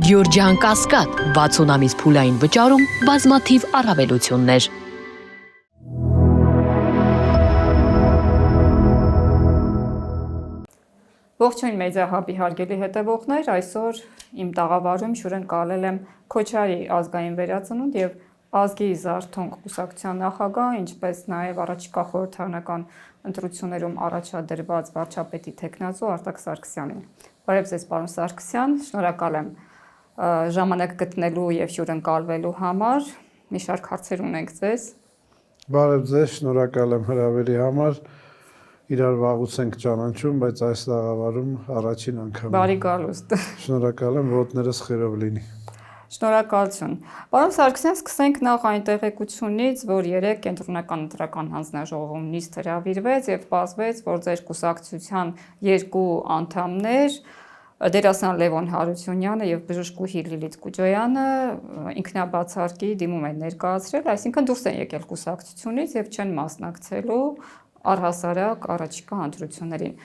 Գյուրջան Կասկադ 60 ամիս փուլային վճարում բազմաթիվ առավելություններ։ Ողջույն մեդիահաբի հարգելի հետևողներ, այսօր իմ տաղավարում հյուրընկալել եմ Քոչարի ազգային վերածնունդ եւ ազգի զարթոնք կուսակցության նախագահ, ինչպես նաեւ առաջիկա խորհրդարանական ընտրություններում առաջադրված վարչապետի տեխնացու Արտակ Սարգսյանին։ Բարև ձեզ, պարոն Սարգսյան, շնորհակալ եմ ժամանակ գտնելու եւ հյուրընկալվելու համար։ Մի շարք հարցեր ունենք ձեզ։ Բարև ձեզ, շնորհակալ եմ հրավերի համար։ Իրար վաղուց ենք ճանաչում, բայց այս տաղավարում առաջին անգամ։ Բարի գալուստ։ Շնորհակալ եմ, ոտներս խերով լինի։ Շնորհակալություն։ Պարոն Սարգսյան, սկսենք նախ այն տեղեկությունից, որ երեք կենտրոնական ընտրական հանձնաժողովում նիստ հրավիրվեց եւ պարզվեց, որ ձեր կուսակցության երկու անդամներ Դերասան Լևոն Հարությունյանը եւ բժշկուհի Լիլիթ Կուջոյանը ինքնաբացարկի դիմում են ներկայացրել, այսինքն դուրս են եկել կուսակցությունից եւ չեն մասնակցելու առհասարակ առաջիկա ընտրություններին։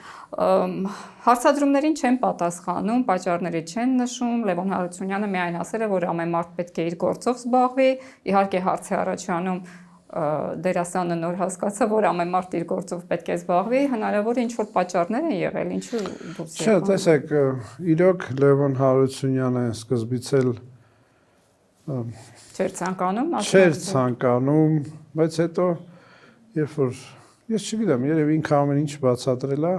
Հարցադրումներին չեն պատասխանում, պատճառները չեն նշում, Լևոն Հարությունյանը միայն ասել է, որ ամեն մարդ պետք է իր գործով զբաղվի, իհարկե հարց է առաջանում Դերասանը նոր հասկացա, որ ամեն մարդ իր գործով պետք է զբաղվի, հնարավոր է ինչ-որ պատճառներ են եղել, ինչու դուրս եկան։ Չէ, տեսեք, իրոք Լևոն Հարությունյանը սկզբից էլ չէր ցանկանում, չէր ցանկանում, բայց հետո երբ որ ես չգիտեմ, երևի ինքը ամեն ինչ բացատրել է,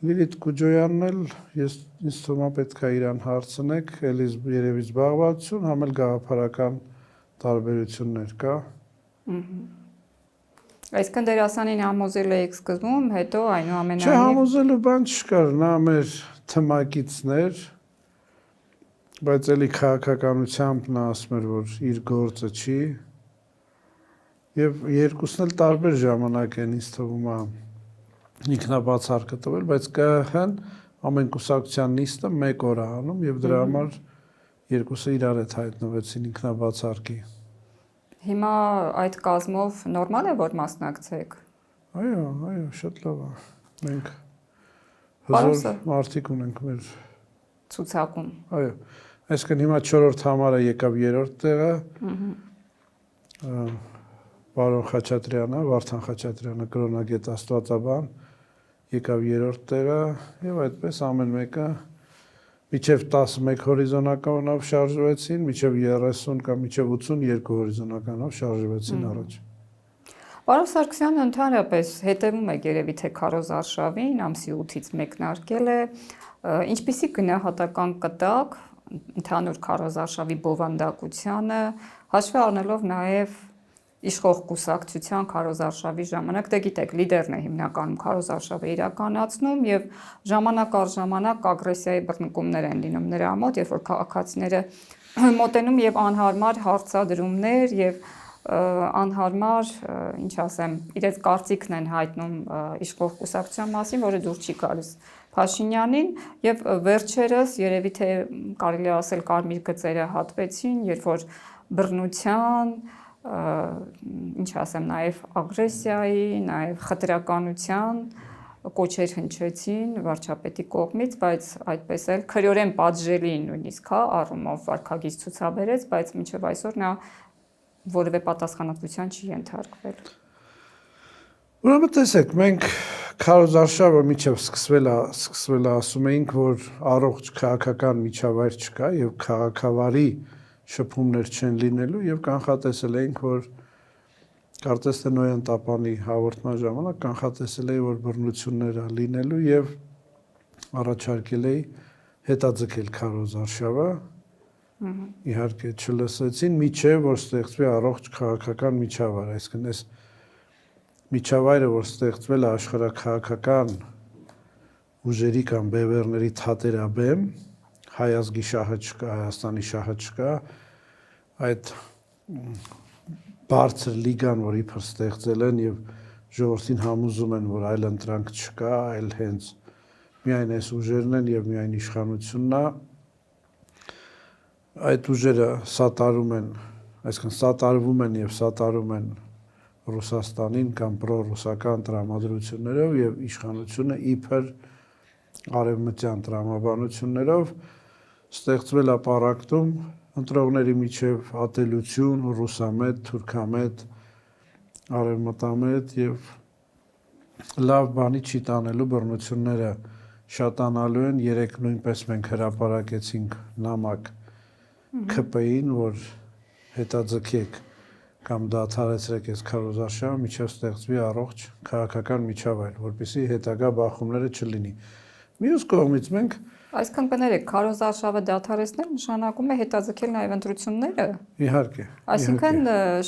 Լիլիթ Կուջոյանն էլ ինձ թվում է պետք է իրան հարցնեք, էլի երևի զբաղվածություն, համ էլ գաղափարական տարբերություններ կա։ Այսինքն Դերասանին համոզել եք սկզբում, հետո այնուամենայնիվ Չէ, համոզելու բան չկար, նա մեր թմակիցներ, բայց էլի քաղաքականությամբ նա ասում էր, որ իր գործը չի, եւ երկուսն էլ տարբեր ժամանակ են ինձ թվում է ինքնաբացարկը տվել, բայց ԿՀ-ն ամեն կուսակցության նիստը 1 օր է անում եւ դրա համար երկուսը իրար հետ հայտնվեցին ինքնաբացարկի։ Հիմա այդ կազմով նորմալ է, որ մասնակցեք։ Այո, շատ լավ է։ Մենք հզոր մարդիկ ունենք մեր ցուցակում։ Այո, այսինքն հիմա 4-րդ համարը եկավ 3-րդ տեղը։ Պարոն Խաչատրյանը, Վարդան Խաչատրյանը կրոնագետ աստվածաբան եկավ 3-րդ տեղը եւ այդպես ամեն մեկը միջև 11 հորիզոնականով շարժվեցին, միջև 30 կամ միջև 82 հորիզոնականով շարժվեցին առաջ։ Պարոն Սարգսյանը ընդհանրապես հետևում է երևի թե Քարոզ Արշավին, ամսի 8-ից մեկնարկել է, ինչպիսի գնահատական կտակ ընդհանուր Քարոզ Արշավի բովանդակությանը, հաշվի առնելով նաեւ իշխող կուսակցության Քարոզ Արշավի ժամանակ, դե գիտեք, լիդերն է հիմնականում Քարոզ Արշավը իրականացնում եւ ժամանակ առ ժամանակ ագրեսիայի բռնկումներ են լինում նրա մոտ, երբ որ քաղաքացիները մոտենում եւ անհարմար հարցադրումներ եւ անհարմար, ինչ ասեմ, իրենց կարծիքն են հայտնում իշխող կուսակցության մասին, որը դուր չի գալիս Փաշինյանին եւ վերջերս երևի թե կարելի է ասել կարմիր գծերը հատվեցին, երբ որ բռնության ինչ ասեմ, նաև ագրեսիայի, նաև խտրականության կոչեր հնչեցին վարչապետի կողմից, բայց այդպես էլ քրեորեն պատժելի նույնիսկ առումով վարքագիծ ցուցաբերեց, բայց մինչև այսօր նա որևէ պատասխանատվության չի ենթարկվել։ Ուրեմն տեսեք, մենք Քարոզ Արշավը միջև սկսվել ասում էինք, որ առողջ քաղաքական միջավայր չկա եւ քաղաքավարի շփումներ չեն լինելու եւ կանխատեսել էինք, որ կարծես թե Նոյան Տապանի հաղորդման ժամանակ կանխատեսել էի, որ բռնություններ է լինելու եւ առաջարկել էի հետաձգել Քարոզ Արշավը։ Իհարկե չլսեցին, միջև որ ստեղծվի առողջ քաղաքական միջավայր, այսինքն այս միջավայրը, որ ստեղծվել է աշխարհաքաղաքական ուժերի կամ բևեռների թատերաբեմ, հայ ազգի շահը չկա, Հայաստանի շահը չկա, այդ բարձր լիգան, որ իբր ստեղծել են եւ ժողովրդին համոզում են, որ այլ ընտրանք չկա, այլ հենց միայն այս ուժերն են եւ միայն իշխանությունն է, այդ ուժերը սատարում են, այսինքն սատարվում են եւ սատարում են Ռուսաստանին կամ պրոռուսական տրամադրություններով եւ իշխանությունը իբր արևմտյան տրամաբանություններով ստեղծվել է պարակտում ընտրողների միջև ատելություն, ռուսամետ, թուրքամետ, արևմտամետ եւ լավ բանի չի տանելու բռնությունները շատանալու են։ Երեք նույնպես մենք հրապարակեցինք նամակ ՔՊ-ին, որ հետաձգեք կամ դադարեցրեք այս քարոզարշավը, միջև ստեղծվի առողջ քաղաքական միջավայր, որպեսզի հետագա բախումները չլինի։ Մյուս կողմից մենք Այսինքն կներեք, քարոզարշավը դադարեցնել նշանակում է հետաձգել նաև ընտրությունները։ իհարկե, Այսինքն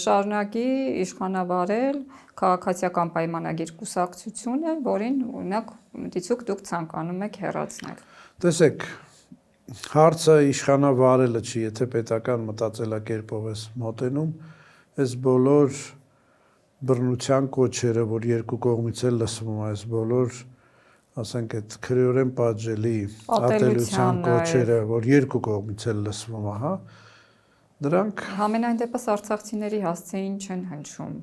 շարունակի իշխանավարել քաղաքացիական պայմանագիր կուսակցությունը, որին օրինակ դիցուք դուք ցանկանում եք հեռացնել։ տեսեք, հարցը իշխանավարելը չի, եթե պետական մտածելակերպով ես մոտենում, այս բոլոր բռնության կոչերը, որ երկու կողմից էլ լսվում է, այս բոլոր, ասենք, այդ քրեորեն պատժելի ատելության կոչերը, որ երկու կողմից էլ լսվում է, հա, դրանք Համենայն դեպս արցախցիների հասցեին չեն հնչում։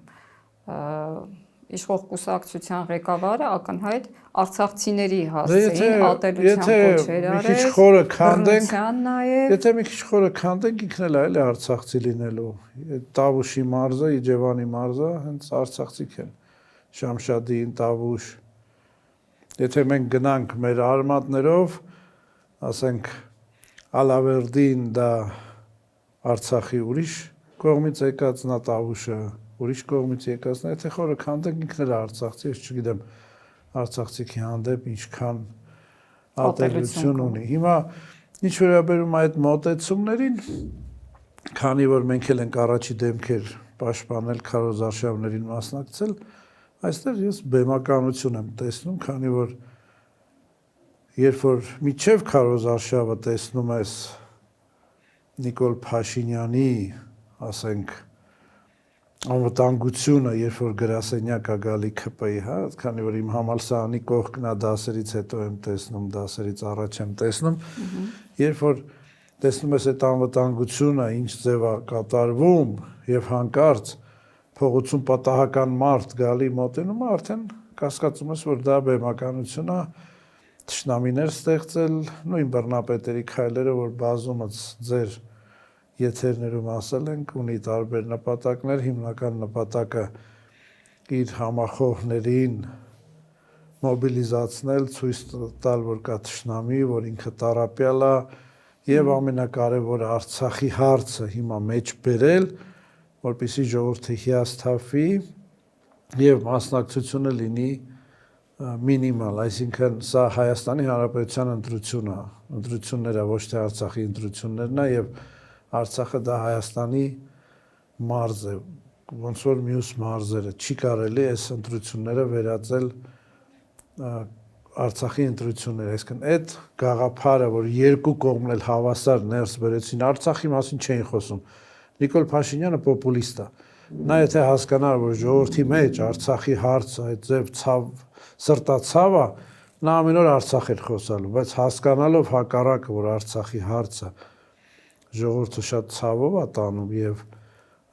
Իշխող կուսակցության ղեկավարը ակնհայտ արցախցիների հասցեին ատելության կոչեր արել։ Եթե մի քիչ խորը քանդենք, ինքն էլ է արցախցի լինելու։ Տավուշի մարզը, Իջևանի մարզը հենց արցախցիք են։ Շամշադին, Տավուշ։ Եթե մենք գնանք մեր արմատներով, ասենք Ալավերդին դա Արցախի ուրիշ կողմից եկած, նա Տավուշը ուրիշ կողմից եկածն է, եթե խորը քանդենք, ինքն էլ արցախցի, ես չգիտեմ արցախցիքի հանդեպ ինչքան ատելություն ունի։ Հիմա ինչ վերաբերում այդ մոտեցումներին, քանի որ մենք էլ ենք առաջի դեմքեր պաշտպանել քարոզարշավներին մասնակցել, այստեղ ես բեմականություն եմ տեսնում, քանի որ երբ որ միջև քարոզարշավը տեսնում ես Նիկոլ Փաշինյանի, ասենք, անվտանգությունը, երբ որ գրասենյակ է գալի ՔՊ-ի, հա, քանի որ իմ համալսարանի կողքն է, դասերից հետո եմ տեսնում, դասերից առաջ եմ տեսնում, երբ որ տեսնում ես այդ անվտանգությունը, ինչ ձև է կատարվում եւ հանկարծ փողոցում պատահական մարդ գալի մոտենում է, արդեն կասկածում ես, որ դա բեմականություն է, թշնամիներ ստեղծել, նույն բռնապետերի քայլերը, որ բազումից ձեր եթերներում ասել ենք, ունի տարբեր նպատակներ, հիմնական նպատակը իր համախոհներին մոբիլիզացնել, ցույց տալ, որ կա թշնամի, որ ինքը տառապյալ է եւ ամենակարևորը Արցախի հարցը հիմա մեջ բերել, որպեսզի ժողովուրդը հիասթափվի եւ մասնակցությունը լինի մինիմալ, այսինքն սա Հայաստանի Հանրապետության ընտրությունները, ոչ թե Արցախի ընտրություններն է եւ Արցախը դա Հայաստանի մարզ է, ոնց որ մյուս մարզերը, չի կարելի այս ընտրությունները վերածել Արցախի ընտրությունները, այսինքն այդ գաղափարը, որ երկու կողմն էլ հավասար ներս բերեցին, Արցախի մասին չէին խոսում։ Նիկոլ Փաշինյանը պոպուլիստ է։ Նա եթե հասկանար, որ ժողովրդի մեջ Արցախի հարցը այդ ձև սրտացավ է, նա ամեն օր Արցախ էր խոսալու, բայց հասկանալով հակառակը, որ Արցախի հարցը ժողովուրդը շատ ցավով է տանում եւ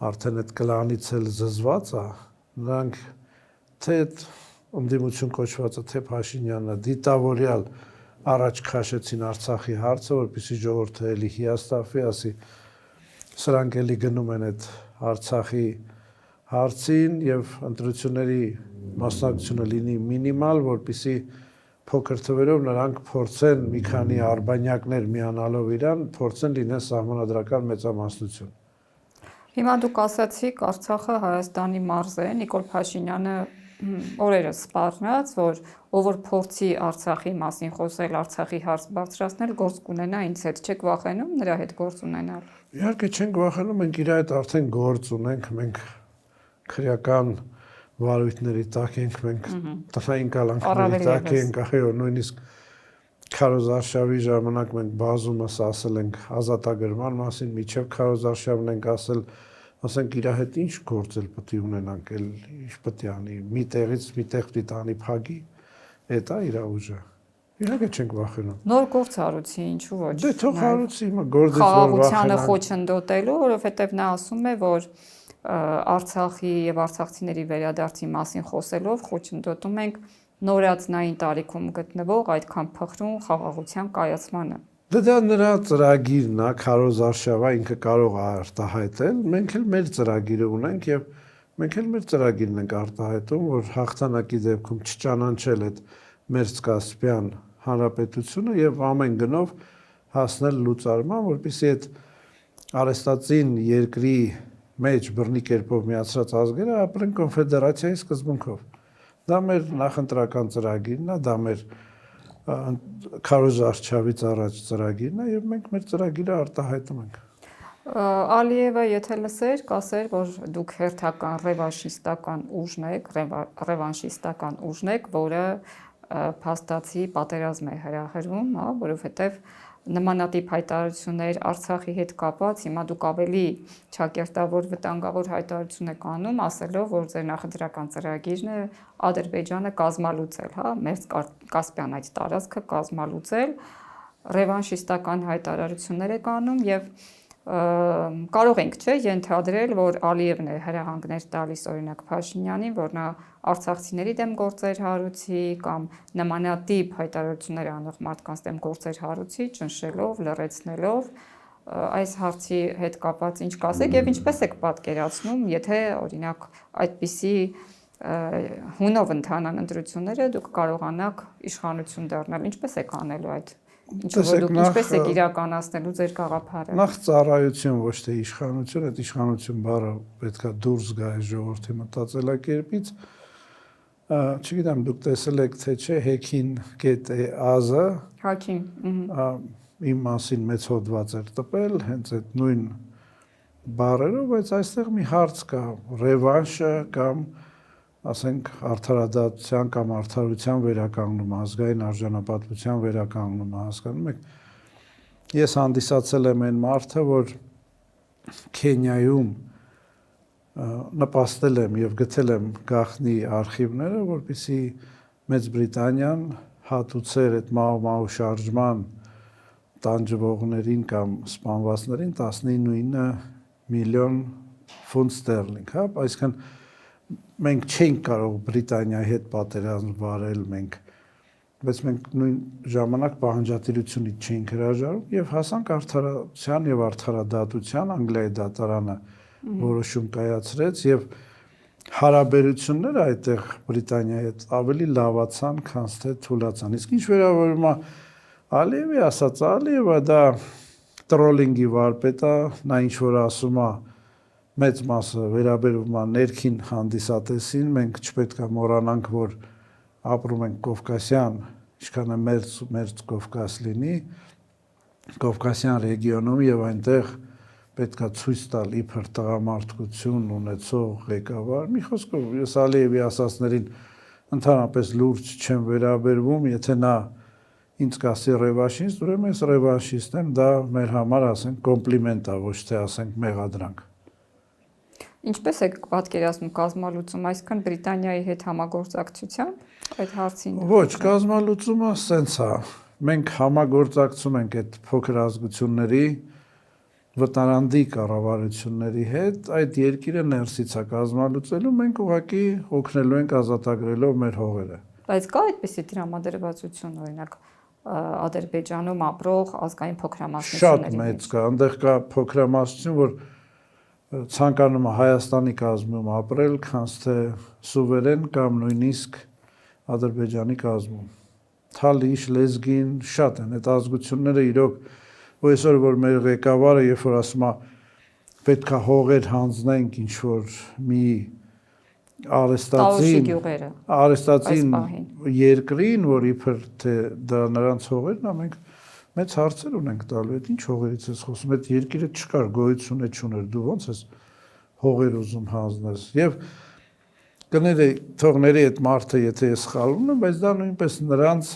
արդեն այդ կլանից էլ զզված է, նրանք թե այդ ընդդիմություն կոչվածը, թե Փաշինյանը դիտավորյալ առաջ քաշեցին Արցախի հարցը, որպեսզի ժողովուրդը էլի հիասթափվի, ասի սրանք էլի գնում են այդ Արցախի հարցին եւ ընտրությունների մասնակցությունը լինի մինիմալ, որպեսզի փոքր թվերով նրանք փորձեն մի քանի արբանյակներ միանալով իրան, փորձեն լինեն սահմանադրական մեծամասնություն։ Հիմա դուք ասացիք, Արցախը Հայաստանի մարզ է, Նիկոլ Փաշինյանը օրերս սպառնաց, որ ով որ փորձի Արցախի մասին խոսել, Արցախի հարց բարձրացնել, գործ կունենա ինձ հետ, չեք վախենում նրա հետ գործ ունենալ։ Իհարկե չենք վախենում, մենք իր հետ արդեն գործ ունենք, մենք քրեական վարույթների տակ ենք, մենք տնային կալանքների տակ ենք, այո, նույնիսկ քարոզարշավի ժամանակ մենք բազումս ասել ենք ազատագրման մասին, միջև քարոզարշավն ենք ասել, ասենք իր հետ ինչ գործել պետք է ունենանք, ինչ պետք է անի, մի տեղից մի տեղ պետք է անի փագի, դա իր ուժը։ Իհարկե չենք վախենում։ Նոր գործ հարուցի, ինչու ոչ։ Դե թող հարուցի, հիմա գործից որ խաղաղությանը խոչընդոտելու, որովհետև նա ասում է, որ Արցախի եւ արցախցիների վերադարձի մասին խոսելով խոչընդոտում ենք նորածնային տարիքում գտնվող այդքան փխրուն խաղաղության կայացմանը։ Դա նրա ծրագիրն է, քարոզարշավը ինքը կարող է արտահայտել, մենք էլ մեր ծրագիրը ունենք եւ մենք էլ մեր ծրագիրն ենք արտահայտում, որ հաղթանակի դեպքում չճանաչել այդ Մերձկասպյան հանրապետությունը եւ ամեն գնով հասնել լուծարման, որպեսզի այդ արեստացին երկրի մեջ բռնի կերպով միացրած ազգերը ապրեն կոնֆեդերացիայի սկզբունքով։ Դա մեր նախընտրական ծրագիրն է, դա մեր քարոզարշավից առաջ ծրագիրն է եւ մենք մեր ծրագիրը արտահայտում ենք։ Ալիևը եթե լսեր, կասեր, որ դուք հերթական ռևանշիստական ուժն եք, որը փաստացի պատերազմ է հրահրում, հա, որովհետեւ նմանատիպ հայտարարություններ Արցախի հետ կապված, հիմա դուք ավելի ճակերտավոր վտանգավոր հայտարարություն եք անում, ասելով, որ ձեր նախընտրական ծրագիրն է Ադրբեջանը կազմալուծել, հա, Մերձկասպյան այդ տարածքը կազմալուծել, ռևանշիստական հայտարարություններ եք անում եւ կարող ենք չէ ենթադրել, որ Ալիևն է հրահանգներ տալիս օրինակ Փաշինյանին, որ նա արցախցիների դեմ գործեր հարուցի կամ նմանատիպ հայտարարություններ անող մարդկանց դեմ գործեր հարուցի, ճնշելով, լռեցնելով, այս հարցի հետ կապված ինչ կասեք եւ ինչպես եք պատկերացնում, եթե օրինակ այդպիսի հունով ընթանան ընտրությունները, դուք կարողանաք իշխանություն դառնալ, ինչպես եք անելու այդ ինչպես եք իրականացնելու ձեր գաղափարը։ Նախ ծառայություն, ոչ թե իշխանություն, այդ իշխանություն բառը պետքա դուրս գա այս ժողովրդի մտածելակերպից։ Չգիտեմ, դուք տեսել եք թե չէ Հեքին.az-ը։ Հակին։ Իմ մասին մեծ հոդված էր տպել, հենց այդ նույն բառերով, բայց այստեղ մի հարց կա, ռևանշը կամ ասենք արդարադատության կամ արդարության վերականգնումը, ազգային արժանապատվության վերականգնումը, հասկանում եք։ Ես հանդիսացել եմ այն մարդը, որ Քենիայում նպաստել եմ եւ գտել եմ գաղտնի արխիվները, որպեսզի Մեծ Բրիտանիան հատուցեր այդ մահու շարժման տանջվողներին կամ սպանվածներին 19 միլիոն ֆունտ ստերլինգ, հա, այսինքն մենք չենք կարող Բրիտանիայի հետ պատերազմ վարել մենք, բայց մենք նույն ժամանակ պահանջատիրությունից չենք հրաժարվում եւ հասանք արդարության եւ արդարադատության Անգլիայի դատարանը որոշում կայացրեց եւ հարաբերությունները այդտեղ Բրիտանիայի հետ ավելի լավացան, քան թե թուլացան։ Իսկ ինչ վերաբերում է Ալիևի ասած, Ալիևը դա տրոլինգի վարպետ է, նա ինչ որ ասում է մեծ մասը վերաբերում է ներքին հանդիսատեսին, մենք չպետք է մոռանանք, որ ապրում ենք Կովկասյան, ինչքան է մերձ Կովկաս լինի, Կովկասյան ռեգիոնում եւ այնտեղ պետք է ցույց տալ իբր տղամարդկություն ունեցող ղեկավար։ Մի խոսքով ես Ալիևի ասածներին ընդհանրապես լուրջ չեմ վերաբերվում, եթե նա ինձ կասի ռևանշիստ, ուրեմն ես ռևանշիստ եմ, դա մեր համար ասենք կոմպլիմենտ է, ոչ թե ասենք մեղադրանք։ Ինչպես եք պատկերացնում կազմալուծում, այսքան Բրիտանիայի հետ համագործակցության այդ հարցին։ Ոչ, կազմալուծումը սենց է։ Մենք համագործակցում ենք այդ փոքր ազգությունների վտարանդի կառավարությունների հետ, այդ երկիրը ներսից է կազմալուծելու, մենք ուղղակի օգնելու ենք ազատագրելով մեր հողերը։ Բայց կա այդպիսի տրամադրվածություն, օրինակ Ադրբեջանում ապրող ազգային փոքրամասնությունների։ Շատ մեծ կա, այնտեղ կա փոքրամասնություն, որ ցանկանում է Հայաստանի կազմում ապրել, քան թե սուվերեն կամ նույնիսկ Ադրբեջանի կազմում։ Թալիշ, լեզգին շատ են այդ ազգությունները իրոք, որ այսօր որ մեր ղեկավարը երբ որ ասում է պետք է հողեր հանձնենք ինչ որ մի արեստացին երկրին, որ իբր թե դա նրանց հողերն է, մենք մեծ հարցեր ունենք տալու, այդ ինչ հողերից ես խոսում, այդ երկիրը չկար, գոյություն չուներ, դու ոնց ես հողեր ուզում հանձնես, եւ թողների այդ մարդը, եթե ես սխալվում եմ, բայց դա նույնպես նրանց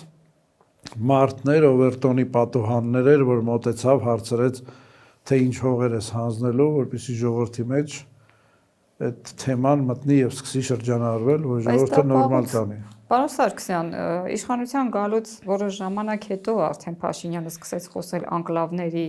մարդներ, Օվերտոնի պատուհաններ էր, որ մոտեցավ, հարցրեց, թե ինչ հողեր ես հանձնելու, որպեսզի ժողովրդի մեջ այդ թեման մտնի եւ սկսի շրջանառվել, որ ժողովուրդը նորմալ տանի։ Պարոն Սարգսյան, իշխանության գալուց որոշ ժամանակ հետո արդեն Փաշինյանը սկսեց խոսել անկլավների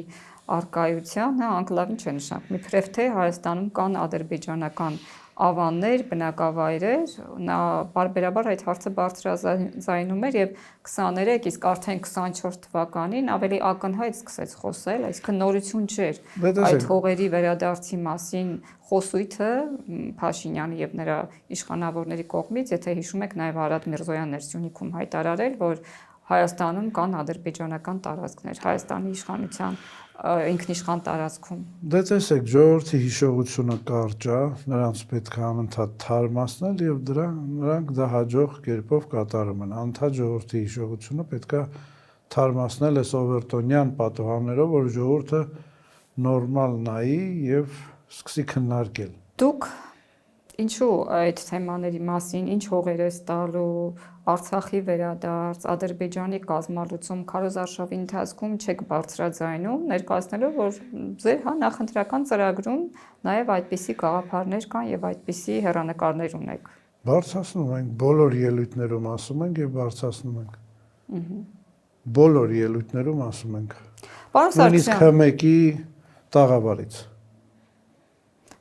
արկայության, հա, անկլավին չէ նշանակում։ Իբրև թե Հայաստանում կան ադրբեջանական ավաններ, բնակավայրեր, նա բարբերաբար այդ հարցը բարձրաձայնում էր եւ 23, իսկ արդեն 24 թվականին ավելի ակնհայտ սկսեց խոսել, այսինքն նորություն չէր այդ հողերի վերադարձի մասին խոսույթը Փաշինյանի եւ նրա իշխանավորների կողմից, եթե հիշում եք, նաեւ Արադ Միրզոյանն էր Սյունիքում հայտարարել, որ Հայաստանում կան ադրբեջանական տարածքներ, Հայաստանի իշխանության ինքնիշխան տարածքում։ Դե տեսեք, ժողովրդի հիշողությունը կարճ է, նրանց պետք է անընդհատ թարմացնել եւ նրանք դա հաջող կերպով կատարում են։ Անընդհատ ժողովրդի հիշողությունը պետք է թարմացնել այս օվերտոնյան պատահաններով, որ ժողովուրդը նորմալ նայի եւ սկսի քննարկել։ Դուք ինչու այդ թեմաների մասին, ինչ հողեր ես տալու, Արցախի վերադարձ, Ադրբեջանի կազմալուծում, քարոզարշավի ընթացքում չեք բարձրաձայնում, ներկայացնելով, որ ձեր նախընտրական ծրագրում նաև այդպիսի գաղափարներ կան եւ այդպիսի հեռանկարներ ունեք։ Բարձրացնում ենք, բոլոր ելույթներում ասում ենք եւ բարձրացնում ենք։ Բոլոր ելույթներում ասում ենք։ Պարոն Սարգսյան, ՀՄԿ-ի տաղավարից։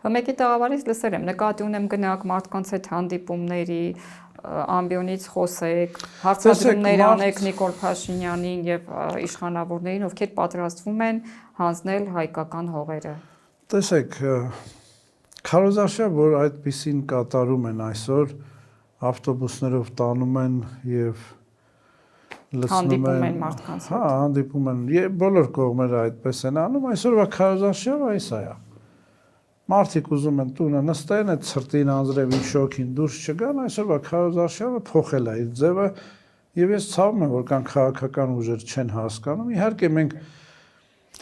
ՀՄԿ-ի տաղավարից լսել եմ, նկատի ունեմ գնաք մարդկանց հետ հանդիպումների, ամբիոնից խոսեք, հարցադրումներ անեք Նիկոլ Փաշինյանին եւ իշխանավորներին, ովքեր պատրաստվում են հանձնել հայկական հողերը։ Տեսեք, քարոզարշավ, որ այդպիսին կատարում են այսօր, ավտոբուսներով տանում են եւ հանդիպում են մարդկանց հետ։ Հա, հանդիպում են, բոլոր կողմերը այդպես են անում, այսօրվա քարոզարշավը այս է։ Մարդիկ ուզում են տունը նստեն, այդ ցրտին անձրևին շոքին դուրս չգան, այսօրվա քարոզարշավը փոխել է իր ձևը եւ ես ցավում եմ, որ կան քաղաքական ուժեր չեն հասկանում։ Իհարկե մենք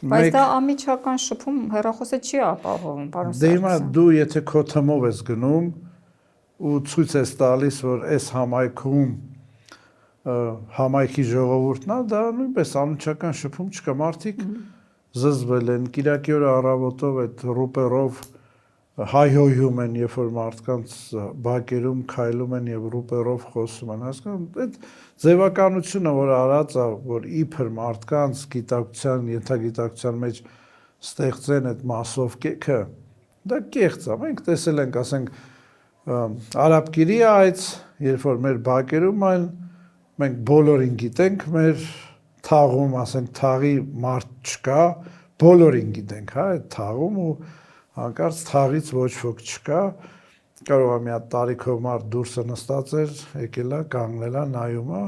Բայց դա ամիջական շփում հեռախոսը չի ապահովում, պարոն Սարգսյան։ Դե հիմա դու եթե քո թմով ես գնում ու ցույց ես տալիս, որ այս համայնքում համայնքի ժողովուրդն է, դա նույնպես ամիջական շփում չկա, մարդիկ զզվել են, կիրակի օրը առավոտով այդ ռուպերով հայհոյում են, երբ որ մարդկանց բակերում քայլում են եւ ռուպերով խոսում են, հասկանում, այդ ձևականությունը, որ արած է, որ իբր մարդկանց գիտակցության, ենթագիտակցության մեջ ստեղծեն այդ մասով կեքը, դա կեղծ է։ Մենք տեսել ենք, ասենք, Արաբկիրի այց, երբ որ մեր բակերում այն, մենք բոլորին գիտենք, մեր թաղում, ասենք, թաղի մարդ չկա, բոլորին գիտենք, հա, այդ թաղում ու հանկարծ թաղից ոչ ոք չկա, կարող է մի հատ տարիքով մարդ դուրսը նստած էր, եկել է, կանգնել է, նայում է,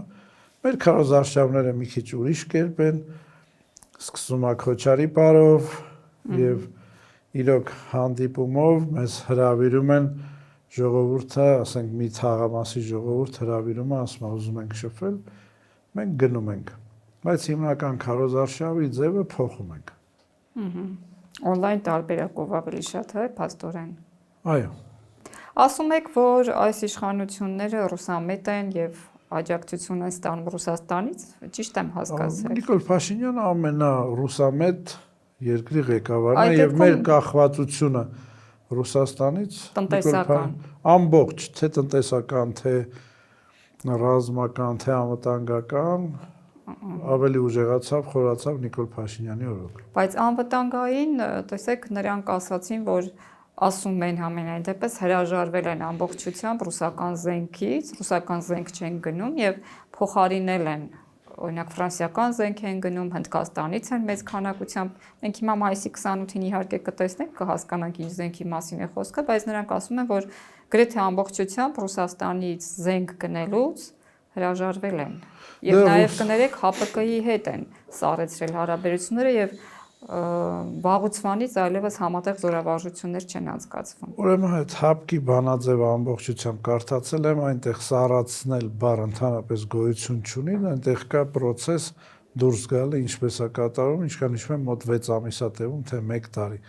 մեր քարոզարշավները մի քիչ ուրիշ կերպ են, սկսում է Քոչարի պարով եւ իրոք հանդիպումով մեզ հրավիրում են ժողովուրդը, ասենք, մի թաղամասի ժողովուրդ հրավիրում է, ասում է, ուզում ենք շփվել, մենք գնում ենք։ Բայց հիմնական քարոզարշավի ձևը փոխում ենք։ Օնլայն տարբերակով ավելի շատ է, փաստորեն։ Այո։ Ասում եք, որ այս իշխանությունները ռուսամետ են եւ աջակցություն են ստանում Ռուսաստանից, ճիշտ եմ հասկացել։ Նիկոլ Փաշինյանը ամենառուսամետ երկրի ղեկավարն է եւ մեր կախվածությունը Ռուսաստանից տնտեսական ամբողջ, թե տնտեսական, թե ռազմական, թե անվտանգական ավելի ուժեղացավ, խորացավ Նիկոլ Փաշինյանի օրոք։ Բայց անվտանգային, տեսեք, նրանք ասացին, որ ասում են համենայն դեպս հրաժարվել են ամբողջությամբ ռուսական զենքից, ռուսական զենք չեն գնում եւ փոխարինել են, օրինակ ֆրանսիական զենք են գնում, Հնդկաստանից են մեծ քանակությամբ։ Մենք հիմա մայիսի 28-ին իհարկե կտեսնենք, կհասկանանք ինչ զենքի մասին է խոսքը, բայց նրանք ասում են, որ գրեթե ամբողջությամբ Ռուսաստանից զենք գնելուց հրաժարվել են։ Եվ նաև կներեք ՀԱՊԿ-ի հետ են սառեցրել հարաբերությունները եւ վաղուցվանից այլևս համատեղ զորավարժություններ չեն անցկացվում։ Ուրեմն այդ ՀԱՊԿ-ի բանաձևը ամբողջությամբ կարդացել եմ, այնտեղ սառացնել բառ ընդհանրապես գոյություն չունի, այնտեղ կա process դուրս գալը, ինչպես է կատարում, ինչքան հիշում եմ մոտ 6 ամիս է տևում, թե 1 տարի։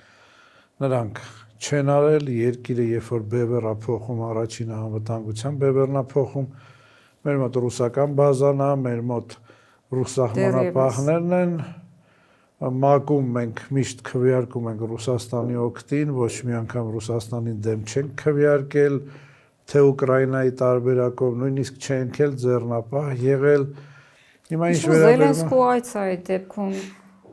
Նրանք չեն արել, երկիրը երբ որ բևեռ է փոխում, առաջին անվտանգության բևեռն է փոխում, մեր մոտ ռուսական բազան է, մեր մոտ ռուս սահմանապահներն են, ՄԱԿ-ում մենք միշտ քվեարկում ենք Ռուսաստանի օգտին, ոչ մի անգամ Ռուսաստանին դեմ չենք քվեարկել, թե Ուկրաինայի տարբերակով, նույնիսկ չենք էլ ձեռնապահ եղել։ Հիմա ինչ վերաբերում է Զելենսկու այցը այդ դեպքում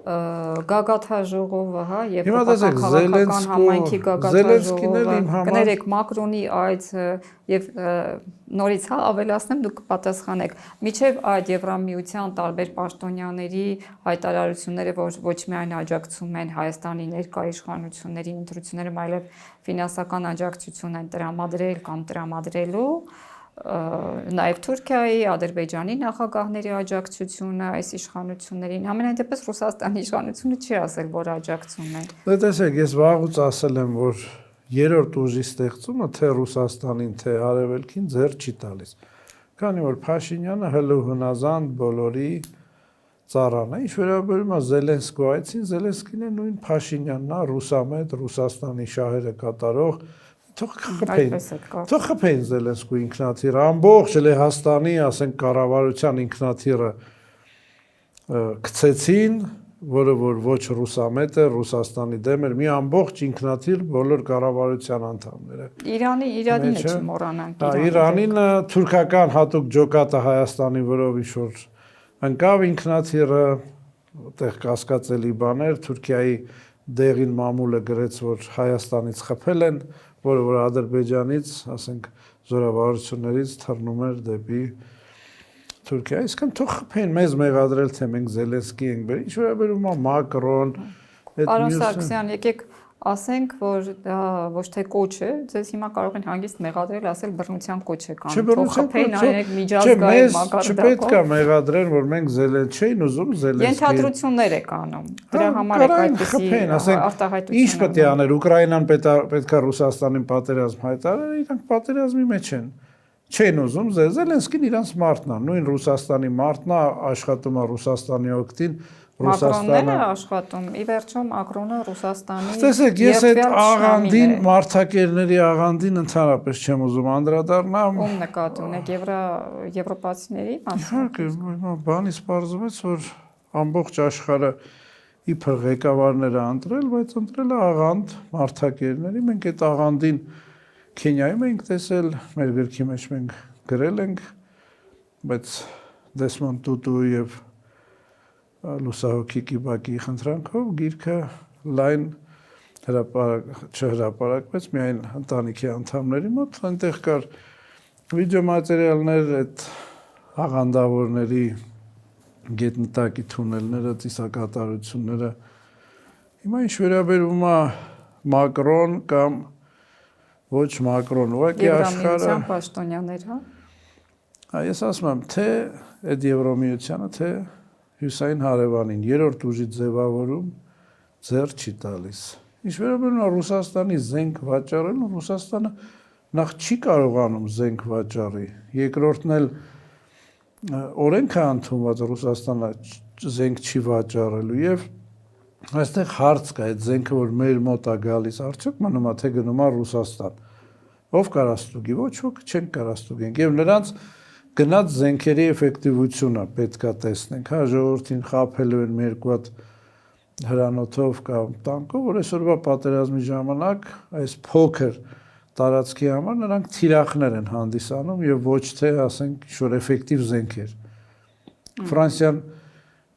գագաթաժողովը, հա, եւ Հիմա տեսեք, քաղաքական համայնքի Զելենսկին էլ գագաթաժողովը, իմ համար կներեք Մակրոնի այցը եւ նորից հա ավելացնեմ դուք պատասխանեք։ Միջև այդ Եվրամիության տարբեր պաշտոնյաների հայտարարությունները, որ ոչ միայն աջակցում են Հայաստանի ներկա իշխանությունների ընտրությունները, այլև ֆինանսական աջակցություն են տրամադրել կամ տրամադրելու, նաև Թուրքիայի, Ադրբեջանի նախագահների աջակցությունը այս իշխանություններին, համենայն դեպս Ռուսաստանի իշխանությունը չի ասել, որ աջակցում է։ Դե տեսեք, ես վաղուց ասել եմ, որ երրորդ ուժի ստեղծումը թե Ռուսաստանին, թե Արևելքին ձեռ չի տալիս։ Քանի որ Փաշինյանը հլու հնազանդ բոլորի ծառան է, ինչ վերաբերում է Զելենսկու այցին, Զելենսկին է նույն Փաշինյանն է, ռուսամետ, Ռուսաստանի շահերը կատարող, թող խփեն Զելենսկու ինքնաթիռը, ամբողջ Լեհաստանի, ասենք կառավարության ինքնաթիռը գցեցին, որը որ ոչ ռուսամետ է, Ռուսաստանի դեմ էր, մի ամբողջ ինքնաթիռ բոլոր կառավարության անդամները։ Իրանին է չմոռանանք։ Իրանին թուրքական հատուկ ջոկատը Հայաստանի վրով ինչ-որ ընկավ ինքնաթիռը, այդտեղ կասկածելի բաներ, Թուրքիայի դեղին մամուլը գրեց, որ Հայաստանից խփել են, որը որ Ադրբեջանից, ասենք, զորավարություններից թռնում էր դեպի Թուրքիա, այսքան թող խփեն, մեզ մեղադրել, թե մենք Զելենսկի ենք բերել, ինչ վերաբերում է Մակրոն, Պարոն Սարգսյան, եկեք ասենք, որ դա ոչ թե կոչ է, ձեզ հիմա կարող են հանգիստ մեղադրել, ասել բռնության կոչ է կամ թող խփեն այնեք միջազգային մակարդակով։ Չպետք է մեղադրեն, որ մենք չէին ուզում Զելենսկի։ Ենթադրություններ եք անում։ Դրա համար եք այդպեսի արտահայտություններ։ Ինչ պետք է աներ, Ուկրաինան պետք է Ռուսաստանին պատերազմ հայտարարել, իրանք պատերազմի մեջ են։ Չեն ուզում, Զելենսկին իրանց մարդն է, նույն Ռուսաստանի մարդն է, աշխատում է Ռուսաստանի օգտին, Մակրոնն է աշխատում, ի վերջո Մակրոնը Ռուսաստանի։ Տեսեք, ես այդ աղանդին, մարդակերների աղանդին ընդհանրապես չեմ ուզում անդրադառնալ։ Ում նկատի ունեք եվրոպացիների մասին։ Իհարկե, բանից պարզվեց, որ ամբողջ աշխարհը իբր ղեկավարները ընտրել, բայց ընտրել է աղանդ մարդակերների։ Մենք այդ աղանդին Քենիայում ենք տեսել, մեր գրքի մեջ մենք գրել ենք, բայց Դեսմոնդ Տուտուի եւ Լուսահոգի Կիբակի խնդրանքով գիրքը լայն չհրապարակվեց միայն ընտանիքի անդամների մոտ, այնտեղ կար վիդեոմատերիալներ, այդ աղանդավորների գետնտակի թունելները, ծիսակատարությունները։ Հիմա ինչ վերաբերում է Մակրոն կամ ոչ Մակրոն, ուղղակի աշխարհը Եվրամիության պաշտոնյաներ, հա։ Ես ասում եմ, թե այդ Եվրամիությանը, թե Հյուսային հարևանին երրորդ ուժի ձևավորում ձեռ չի տալիս։ Ինչ վերաբերում է Ռուսաստանի զենք վաճառելուն, Ռուսաստանը նախ չի կարողանում զենք վաճառի, երկրորդն էլ օրենք է ընդունված Ռուսաստանը զենք չի վաճառելու եւ այստեղ հարց կա, այդ զենքը որ մեր մոտ է գալիս, արդյոք մնում է թե գնում է Ռուսաստան։ Ով կարա ստուգի, ոչ ոք չեն կարա ստուգենք եւ նրանց գնաց զենքերի էֆեկտիվությունը պետքա տեսնենք, հա, ժողովրդին խաբելու են մի երկու հատ հրանոթով կամ տանկով, որ այսօրվա պատերազմի ժամանակ այս փոքր տարածքի համար նրանք թիրախներ են հանդիսանում եւ ոչ թե, ասենք, ինչ-որ էֆեկտիվ զենքեր։ Ֆրանսիան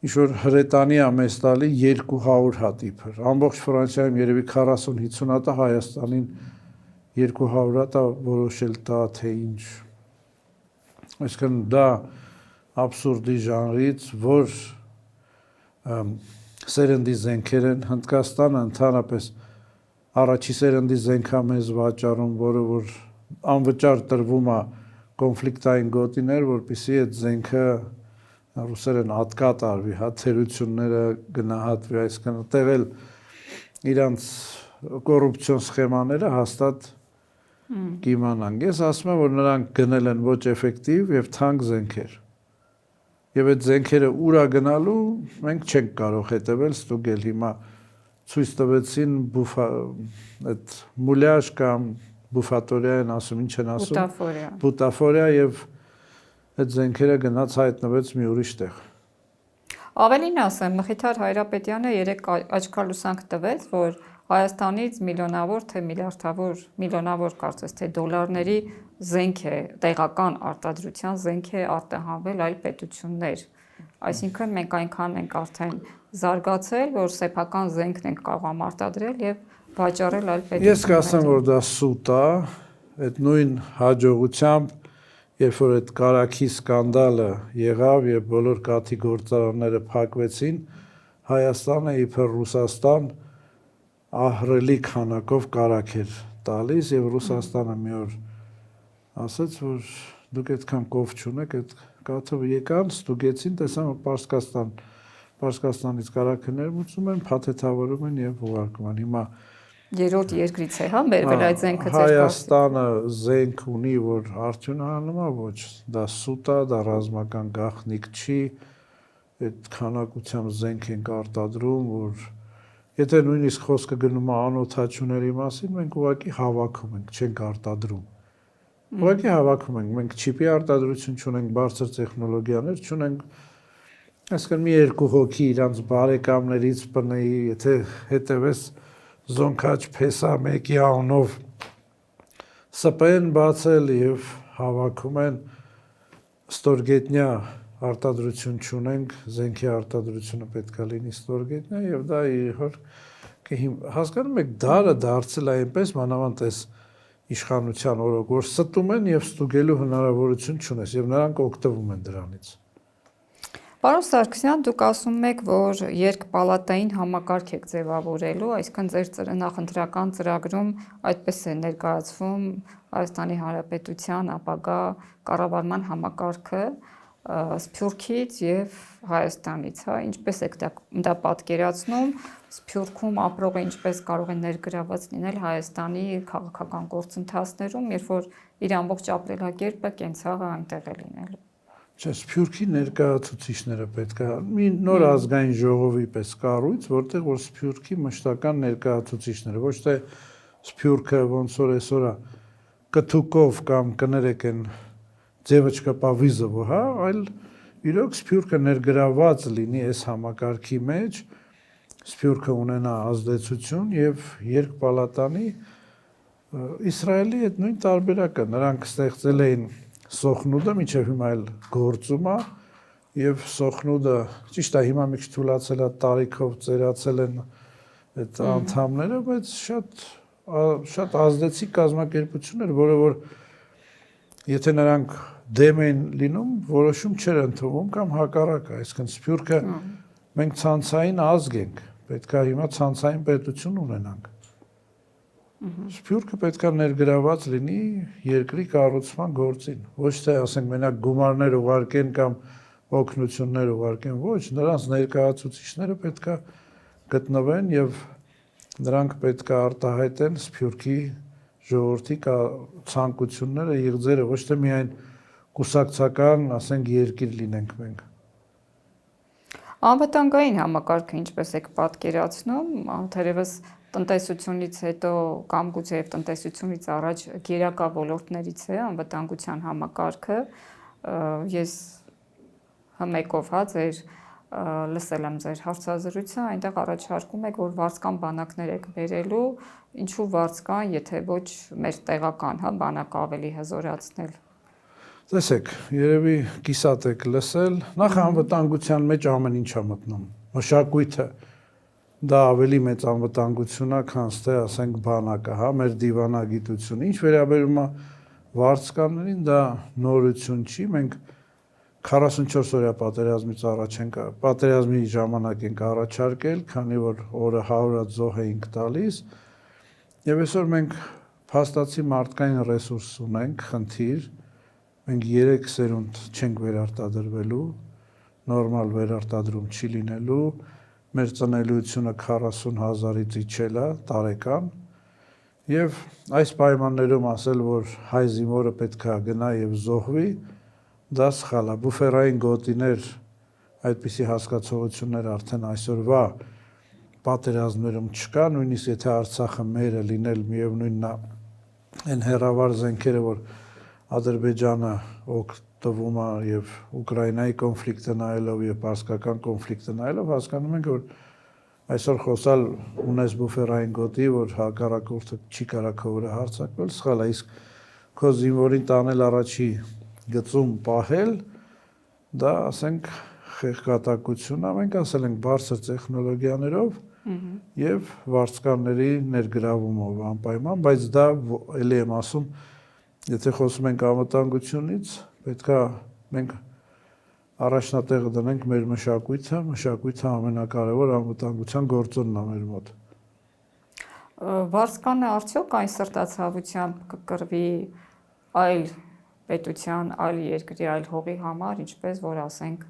ինչ-որ հրետանի է մեզ տալի 200 հատ իբր, ամբողջ Ֆրանսիայում երևի 40-50 հատը Հայաստանին 200 հատը որոշել տա, թե ինչ։ Այսինքն դա абսուրդի ժանրից, որ սերնդի զենքեր են, Հնդկաստանը ընդհանրապես առաջի սերնդի զենքա մեզ վաճառում, որը որ անվճար տրվում է կոնֆլիկտային գոտիներ, որպեսզի այդ զենքը ռուսերեն հատկատ արվի, հա թերությունները գնահատվի, այսինքն այդտեղ էլ իրանց կոռուպցիոն սխեմաները հաստատ կիմանան։ Ես ասում եմ, որ նրանք գնել են ոչ էֆեկտիվ եւ թանկ զենքեր։ Եվ այդ զենքերը ուր է գնալու, մենք չենք կարող հետևել, ստուգել։ Հիմա ցույց տվեցին այդ մուլյաժ կամ բուֆատորիա են ասում, ինչ են ասում։ Բուտաֆորիա եւ այդ զենքերը գնաց հայտնվեց մի ուրիշ տեղ։ Ավելին ասեմ, Մխիթար Հայրապետյանը երեք աչքալուսանք տվեց, որ Հայաստանից միլիոնավոր թե միլիոնավոր կարծես թե դոլարների զենք է, տեղական արտադրության զենք է արտահանվել այլ պետություններ։ Այսինքն մենք այնքան ենք արդեն զարգացել, որ սեփական զենքն ենք կարող ամարտադրել եւ վաճառել այլ պետություններին։ Ես կասեմ, որ դա սուտ է, այդ նույն հաջողությամբ, երբ որ այդ կարաքի սկանդալը եղավ եւ բոլոր կաթի գործարանները փակվեցին, Հայաստանը իբր Ռուսաստան ահռելի քանակով կարագ էր տալիս եւ Ռուսաստանը մի օր ասաց, որ դուք այդքան կով չունեք, այդ կաթով եկան, ստուգեցին, տեսան, որ Պարսկաստանից կարագը ներմուծում են, փաթեթավորում են եւ ուղարկում են։ Հիմա երրորդ երկրից է, հա, բերվել այդ զենքը ձեր Հայաստանը զենք ունի, որ արդյունահանում է, ոչ, դա սուտ է, դա ռազմական գաղտնիք չի, այդ քանակությամբ զենք ենք արտադրում, որ եթե նույնիսկ խոսքը գնում է անօթաչուների մասին, մենք ուղղակի հավաքում ենք, չենք արտադրում։ Ուղղակի հավաքում ենք, մենք չիպի արտադրություն չունենք, բարձր տեխնոլոգիաներ չունենք, այսինքն մի երկու հոգի իրանց բարեկամներից բնեի, եթե հետևես Զոնքաչ Փեսա մեկի անունով սպեն բացել եւ հավաքում են ստորգետնյա արտադրություն չունենք, զենքի արտադրությունը պետք է լինի ստորգետնյա եւ դա իհոր հասկանում եք դարը դարձել է այնպես մանավանդ էս իշխանության օրոք, որ ստում են եւ ստուգելու հնարավորություն չունես եւ նրանք օգտվում են դրանից։ Պարոն Սարգսյան, դուք ասում եք, որ երկպալատային համակարգ եք ձևավորելու, այսինքն ձեր նախընտրական ծրագրում այդպես է ներկայացվում Հայաստանի Հանրապետության ապագա կառավարման համակարգը Սփյուռքից եւ Հայաստանից, հա, ինչպես եք դա պատկերացնում, Սփյուռքում ապրողը ինչպես կարող է ներգրաված լինել Հայաստանի քաղաքական գործընթացներում, երբ որ իր ամբողջ ապրելակերպը կենցաղը այնտեղ է լինելու։ Չէ, Սփյուռքի ներկայացուցիչները պետք է մի նոր ազգային ժողովի պես կառույց, որտեղ որ Սփյուռքի մշտական ներկայացուցիչները, ոչ թե Սփյուռքը ոնց որ այսօր կթուկով կամ կներեք են ձևը վիզով, հա, այլ իրոք Սփյուռքը ներգրաված լինի այս համակարգի մեջ, Սփյուռքը ունենա ազդեցություն եւ երկպալատանի Իսրայելի այդ նույն տարբերակը նրանք ստեղծել էին Սոխնուդը մինչև հիմա էլ գործում է եւ Սոխնուդը ճիշտ է հիմա մի քիչ թուլացել է տարիքով ծերացել են այդ անդամները, բայց շատ ազդեցիկ կազմակերպություն էր, որը որ եթե նրանք դեմ են լինում, որոշում չեր ընդունվում կամ հակառակը, այսինքն Սփյուռքը մենք ցանցային ազգ ենք, պետք է հիմա ցանցային պետություն ունենանք։ Սփյուռքը պետք է ներգրաված լինի երկրի կառուցման գործին, ոչ թե ասենք մենակ գումարներ ուղարկեն կամ օգնություններ ուղարկեն, ոչ, նրանց ներկայացուցիչները պետք է գտնվեն եւ նրանք պետք է արտահայտեն Սփյուռքի ժողովրդի ցանկությունները, իղձերը, ոչ թե միայն կուսակցական, ասենք, երկիր լինենք մենք։ Անվտանգային համակարգը ինչպես եք պատկերացնում, թերևս տնտեսությունից հետո կամ գուցե եւ տնտեսությունից առաջ գերակա ոլորտներից է անվտանգության համակարգը, ես մեկով հա ձեր լսել եմ ձեր հարցազրույցը, այնտեղ առաջարկում եք, որ վարձկան բանակներ եք բերելու, ինչու վարձկան, եթե ոչ մեր տեղական, հա, բանակը ավելի հզորացնել։ Տեսեք, երևի կիսատ եք լսել, նախ անվտանգության մեջ ամեն ինչ է մտնում, մշակույթը, դա ավելի մեծ անվտանգություն է, քան թե ասենք բանակը, հա, մեր դիվանագիտությունը, ինչ վերաբերում է վարձկաններին, դա նորություն չի, մենք 44 օրյա պատերազմից առաջ ենք, պատերազմի ժամանակ ենք առաջարկել, քանի որ օրը 100 զոհ էինք տալիս, եւ այսօր մենք փաստացի մարդկային ռեսուրս ունենք, խնդիր, մենք 3 սերունդ չենք վերարտադրվելու, նորմալ վերարտադրում չի լինելու, մեր ծնելիությունը 40,000-ից իջել է տարեկան, եւ այս պայմաններում ասել, որ հայ զինվորը պետք է գնա եւ զոհվի, դա սխալ է, բուֆերային գոտիներ, այդպիսի հասկացողություններ արդեն այսօրվա պատերազմներում չկա, նույնիսկ եթե Արցախը մերը լինել միևնույնն է, այն հեռավար զենքերը, որ Ադրբեջանը օգտվում է եւ Ուկրաինայի կոնֆլիկտը նայելով եւ պարսկական կոնֆլիկտը նայելով հասկանում ենք, որ այսօր խոսալ ունես բուֆերային գոտի, որ հակառակորդը չի կարող քո վրա հարձակվել, սխալ է, իսկ քո զինվորին տանել առաջի գծում պահել, դա ասենք խեղկատակությունը, մենք ասել ենք բարձր տեխնոլոգիաներով եւ վարձկանների ներգրավումով անպայման, բայց դա էլի եմ ասում, եթե խոսում ենք անվտանգությունից, պետքա մենք առաջնատեղը դնենք մեր մշակույթը ամենակարևոր անվտանգության գործոնն է մեր մոտ։ Վարձկանը արդյոք այն սրտացավությամբ կկրվի այլ պետության, այլ երկրի, այլ հողի համար, ինչպես որ ասենք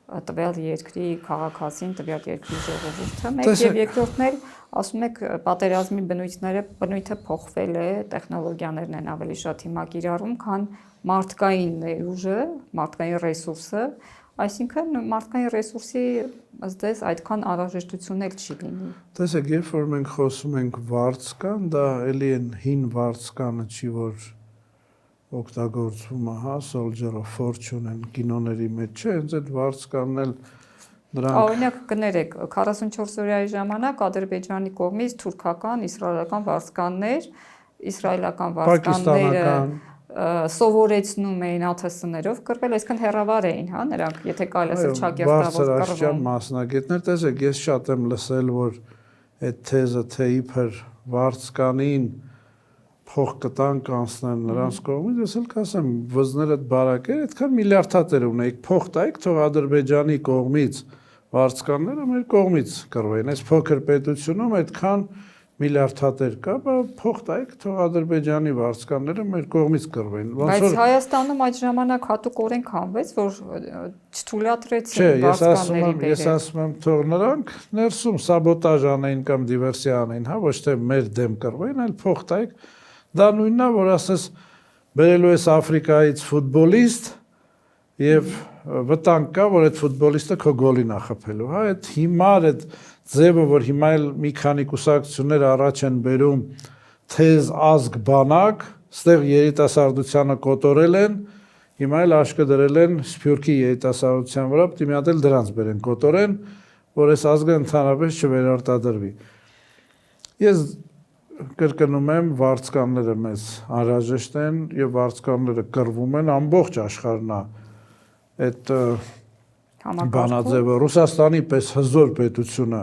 տվյալ երկրի քաղաքացին, տվյալ երկրի ժողովուրդը, մեկ եւ երկրորդն էլ ասում եք պատերազմի բնույթը փոխվել է, տեխնոլոգիաներն են ավելի շատ հիմա կիրառում, քան մարդկային ներուժը, մարդկային ռեսուրսը, այսինքն մարդկային ռեսուրսի ըստ այդքան անհրաժեշտություն էլ չի լինի։ Տեսեք, երբ որ մենք խոսում ենք վարձկան, դա էլի են հին վարձկանը չի, որ օգտագործվում է, հա, Soldier of Fortune-ն կինոների մեջ չէ, հենց այդ վարձկանն էլ դրանք Օրինակ կներեք 44 օրյայի ժամանակ Ադրբեջանի կողմից թուրքական, իսրայելական վարձկաններ, իսրայելական վարձկանները սովորեցնում էին ԱԹՍ-ներով կռվել, այսքան հեռավար էին, հա, նրանք, եթե կարելի ասել ճակերտավոր կռվում։ Մասնագետներ, տեսեք, ես շատ եմ լսել, որ այդ թեզը թե իբր վարձկանին փող կտան կանցնեն նրանց կողմից, ես էլ կասեմ, վզներդ բարակեր, այդքան միլիարդատեր ունեիք, փող տայիք, թող Ադրբեջանի կողմից վարձկանները մեր կողմից կռվեն։ Այս փոքր պետությունում այդքան միլիարդատեր կա, փող տայիք, թող Ադրբեջանի վարձկանները մեր կողմից կռվեն։ Բայց Հայաստանում այդ ժամանակ հատուկ օրենք հանվեց, որ չթույլատրեցին վարձկանների բերել։ Ես ասում եմ, թող նրանք ներսում սաբոտաժ անեն կամ դիվերսիա անեն, հա, ոչ թե մեր դեմ կռվեն, այլ փող տայիք։ Դա նույնն է, որ ասես բերելու ես Աֆրիկայից ֆուտբոլիստ եւ վտանգ կա, որ այդ ֆուտբոլիստը քո գոլին է խփելու, հա, այդ հիմար այդ ձևը, որ հիմա էլ մի քանի կուսակցություններ առաջ են բերում թեզ ազգ բանակ, ստեղ երիտասարդությանը կոտորել են, հիմա էլ աշկը դրել են Սփյուռքի երիտասարդության վրա, պետք է մի հատ էլ դրանց բերեն կոտորեն, որ այս ազգը ընդհանրապես չվերարտադրվի։ Ես կրկնում եմ, վարձկանները մեզ անհրաժեշտ են եւ վարձկանները կռվում են ամբողջ աշխարհն է այդ բանաձևը Ռուսաստանի պես հզոր պետությունը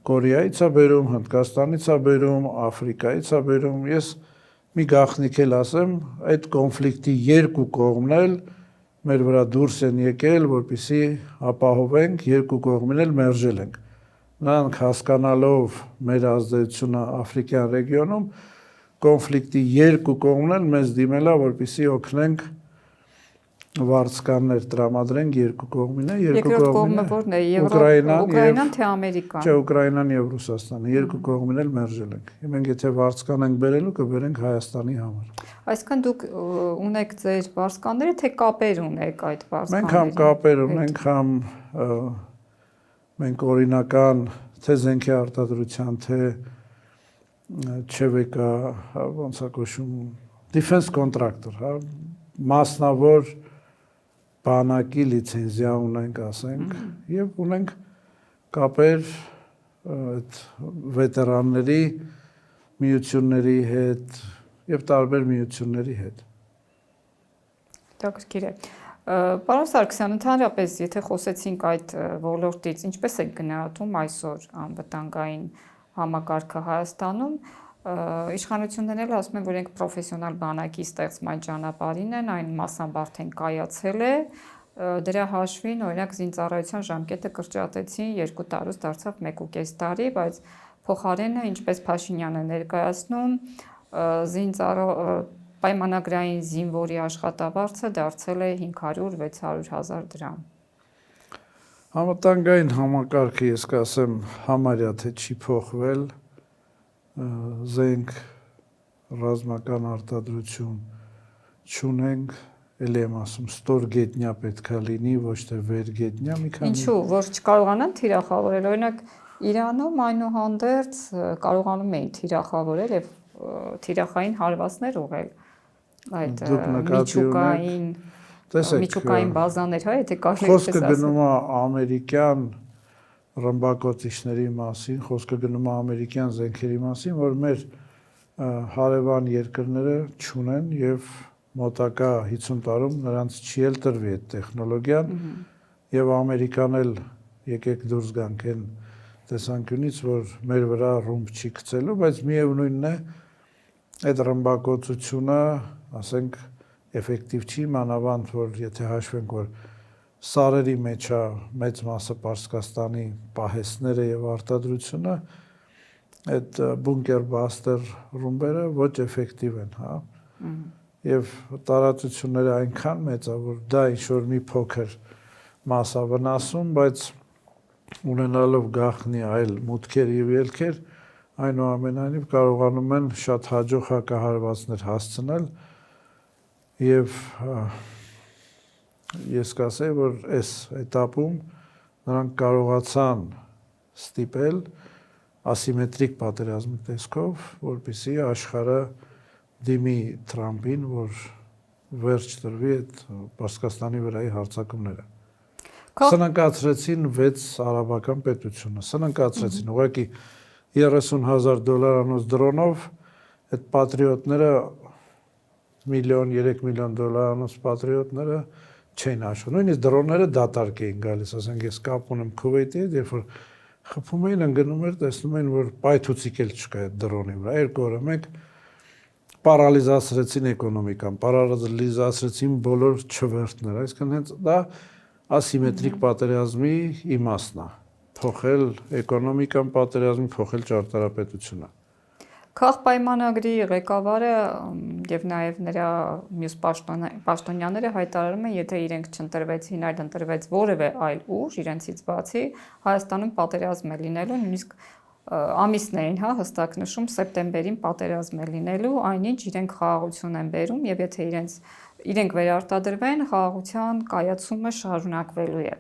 Կորեայից է բերում, Հնդկաստանից է բերում, Աֆրիկայից է բերում։ Ես մի գաղտնիք էլ ասեմ, այդ կոնֆլիկտի երկու կողմն էլ մեր վրա դուրս են եկել, որպեսզի ապահովենք, երկու կողմին էլ մերժել ենք։ Նրանք հասկանալով մեր ազդեցությունը Աֆրիկյան ռեգիոնում, կոնֆլիկտի երկու կողմն էլ մեզ դիմել է, որպեսզի օգնենք վարձկաններ տրամադրենք երկու կողմին է, երկու կողմին որն է, Ուկրաինան թե Ամերիկան։ Չէ, Ուկրաինան եւ Ռուսաստանը, երկու կողմին էլ մերժել ենք։ Մենք եթե վարձկան ենք բերելու, կբերենք Հայաստանի համար։ Այսինքն դուք ունեք ձեր վարձկանները, թե կապեր ունեք այդ վարձկանների։ Մենք համ կապեր ունենք, համ մենք օրինական թե զենքի արտադրության, թե ՉՎԿ, ոնց է կոչվում, defense contractor, հա, մասնավոր բանակի լիցենզիա ունենք, ասենք, եւ ունենք կապեր այդ վետերանների միությունների հետ եւ տարբեր միությունների հետ։ Հետաքրքիր է։ Պարոն Սարգսյան, ընդհանրապես, եթե խոսեցինք այդ ոլորտից, ինչպես եք գնահատում այսօր անվտանգային համակարգը Հայաստանում, իշխանություններն էլ ասում են, որ իրենք պրոֆեսիոնալ բանակի ստեղծման ճանապարհին են, այն մասամբ արդեն կայացել է, դրա հաշվին, օրինակ զինծառայության ժամկետը կրճատեցին 2 տարուց դարձավ 1.5 տարի, բայց փոխարենը, ինչպես Փաշինյանը ներկայացնում, պայմանագրային զինվորի աշխատավարձը դարձել է 500-600 հազար դրամ։ Անվտանգային համակարգը, ես կասեմ, համարյա թե չի փոխվել, զենք ռազմական արտադրություն չունենք, էլի եմ ասում, ստորգետնյա պետքա լինի, ոչ թե վերգետնյա մի քանի։ Ինչու, որ չկարողանան թիրախավորել, օրինակ Իրանում այնուհանդերձ կարողանում էին թիրախավորել եւ թիրախային հարվածներ ուղղել այդ միջուկային բազաներ, հա, եթե կարելի է խոսքը գնում է ամերիկյան ռմբակոծիչների մասին, խոսքը գնում է ամերիկյան զենքերի մասին, որ մեր հարևան երկրները չունեն եւ մոտակա 50 տարում նրանց չի էլ տրվի այդ տեխնոլոգիան եւ Ամերիկան էլ եկեք դուրս գանք այն տեսանկյունից, որ մեր վրա ռումբ չի գցելու, բայց միևնույնն է այդ ռմբակոծությունը, ասենք, էֆեկտիվ չի, մանավանդ որ եթե հաշվենք, որ սարերի մեջ է մեծ մասը Պարսկաստանի պահեստները եւ արտադրությունը, այդ բունկեր բաստեր ռումբերը ոչ էֆեկտիվ են, հա։ Եվ տարածությունները այնքան մեծ է, որ դա ինչ-որ մի փոքր մաս է վնասում, բայց ունենալով գաղտնի այլ մուտքեր եւ ելքեր, այնուամենայնիվ կարողանում են շատ հաջող հակահարվածներ հասցնել եւ ես կասեի, որ այս էտապում նրանք կարողացան ստիպել ասիմետրիկ պատերազմի տեսքով, որպեսզի աշխարհը դիմի Թրամփին, որ վերջ տրվի այդ Պարսկաստանի վրայի հարձակումները։ Սնանկացրեցին 6 արաբական պետությունը, սնանկացրեցին, ուղղակի $30,000 դրոնով այդ պատրիոտները միլիոն, 3 միլիոն դոլարանոց պատրիոտները չեն աշխում, նույնիսկ դրոնները դատարկ էին գալիս, ասենք ես կապ ունեմ Քուվեյթի հետ, երբ որ խփում էին, ընկնում էր, տեսնում էին, որ պայթուցիկ էլ չկա այդ դրոնի վրա, 2 օրը մեկ պարալիզացրեցին էկոնոմիկան, պարալիզացրեցին բոլոր չվերթները, այսինքն հենց դա ասիմետրիկ պատերազմի իմաստն է, փոխել էկոնոմիկան պատերազմի, փոխել ճարտարապետությունը։ Քաղաքպայմանագրի ղեկավարը եւ նաեւ նրա մյուս պաշտոնյաները հայտարարում են, եթե իրենք չընտրվեցին, այլ ընտրվեց որևէ այլ ուժ իրենցից բացի, Հայաստանում պատերազմ է լինելու, նույնիսկ ամիսներին, հա, հստակ նշում սեպտեմբերին պատերազմ է լինելու, այնինչ իրենք խաղաղություն են բերում եւ եթե իրենք վերարտադրվեն, խաղաղության կայացումը շարունակվելու է։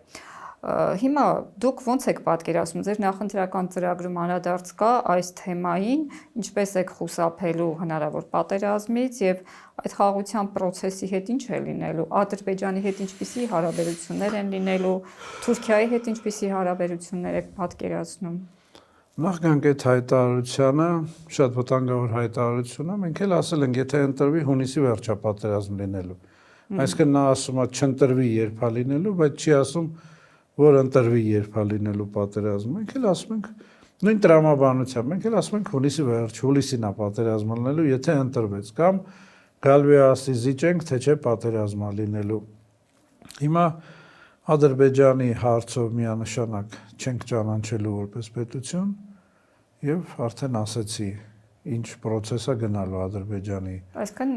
Հիմա դուք ոնց եք պատկերացնում, ձեր նախընտրական ծրագրում անդրադարձ կա այս թեմային, ինչպես եք խուսափելու հնարավոր պատերազմից եւ այդ խաղաղության process-ի հետ ինչ է լինելու, Ադրբեջանի հետ ինչպիսի հարաբերություններ են լինելու, Թուրքիայի հետ ինչպիսի հարաբերություններ եք պատկերացնում։ Նախ գանք այդ հայտարարությանը, շատ վտանգավոր հայտարարություն է, մենք էլ ասել ենք, եթե ընտրվի հունիսի վերջա պատերազմ լինելու։ Այսինքն նա ասում է չընտրվի երբ է լինելու, բայց չի ասում որ ընտրվի երբ է լինելու պատերազմը, մենք էլ ասում ենք նույն տրամաբանությամբ, մենք էլ ասում ենք հունիսի վերջ, հուլիսին է պատերազմը լինելու, եթե ընտրվեց կամ գալու է ասի զիջենք, թե չէ պատերազմը լինելու։ Հիմա Ադրբեջանի հարցով միանշանակ չենք ճանաչելու որպես պետություն եւ արդեն ասեցի ինչ process-ը գնալու Ադրբեջանի։ Այսինքն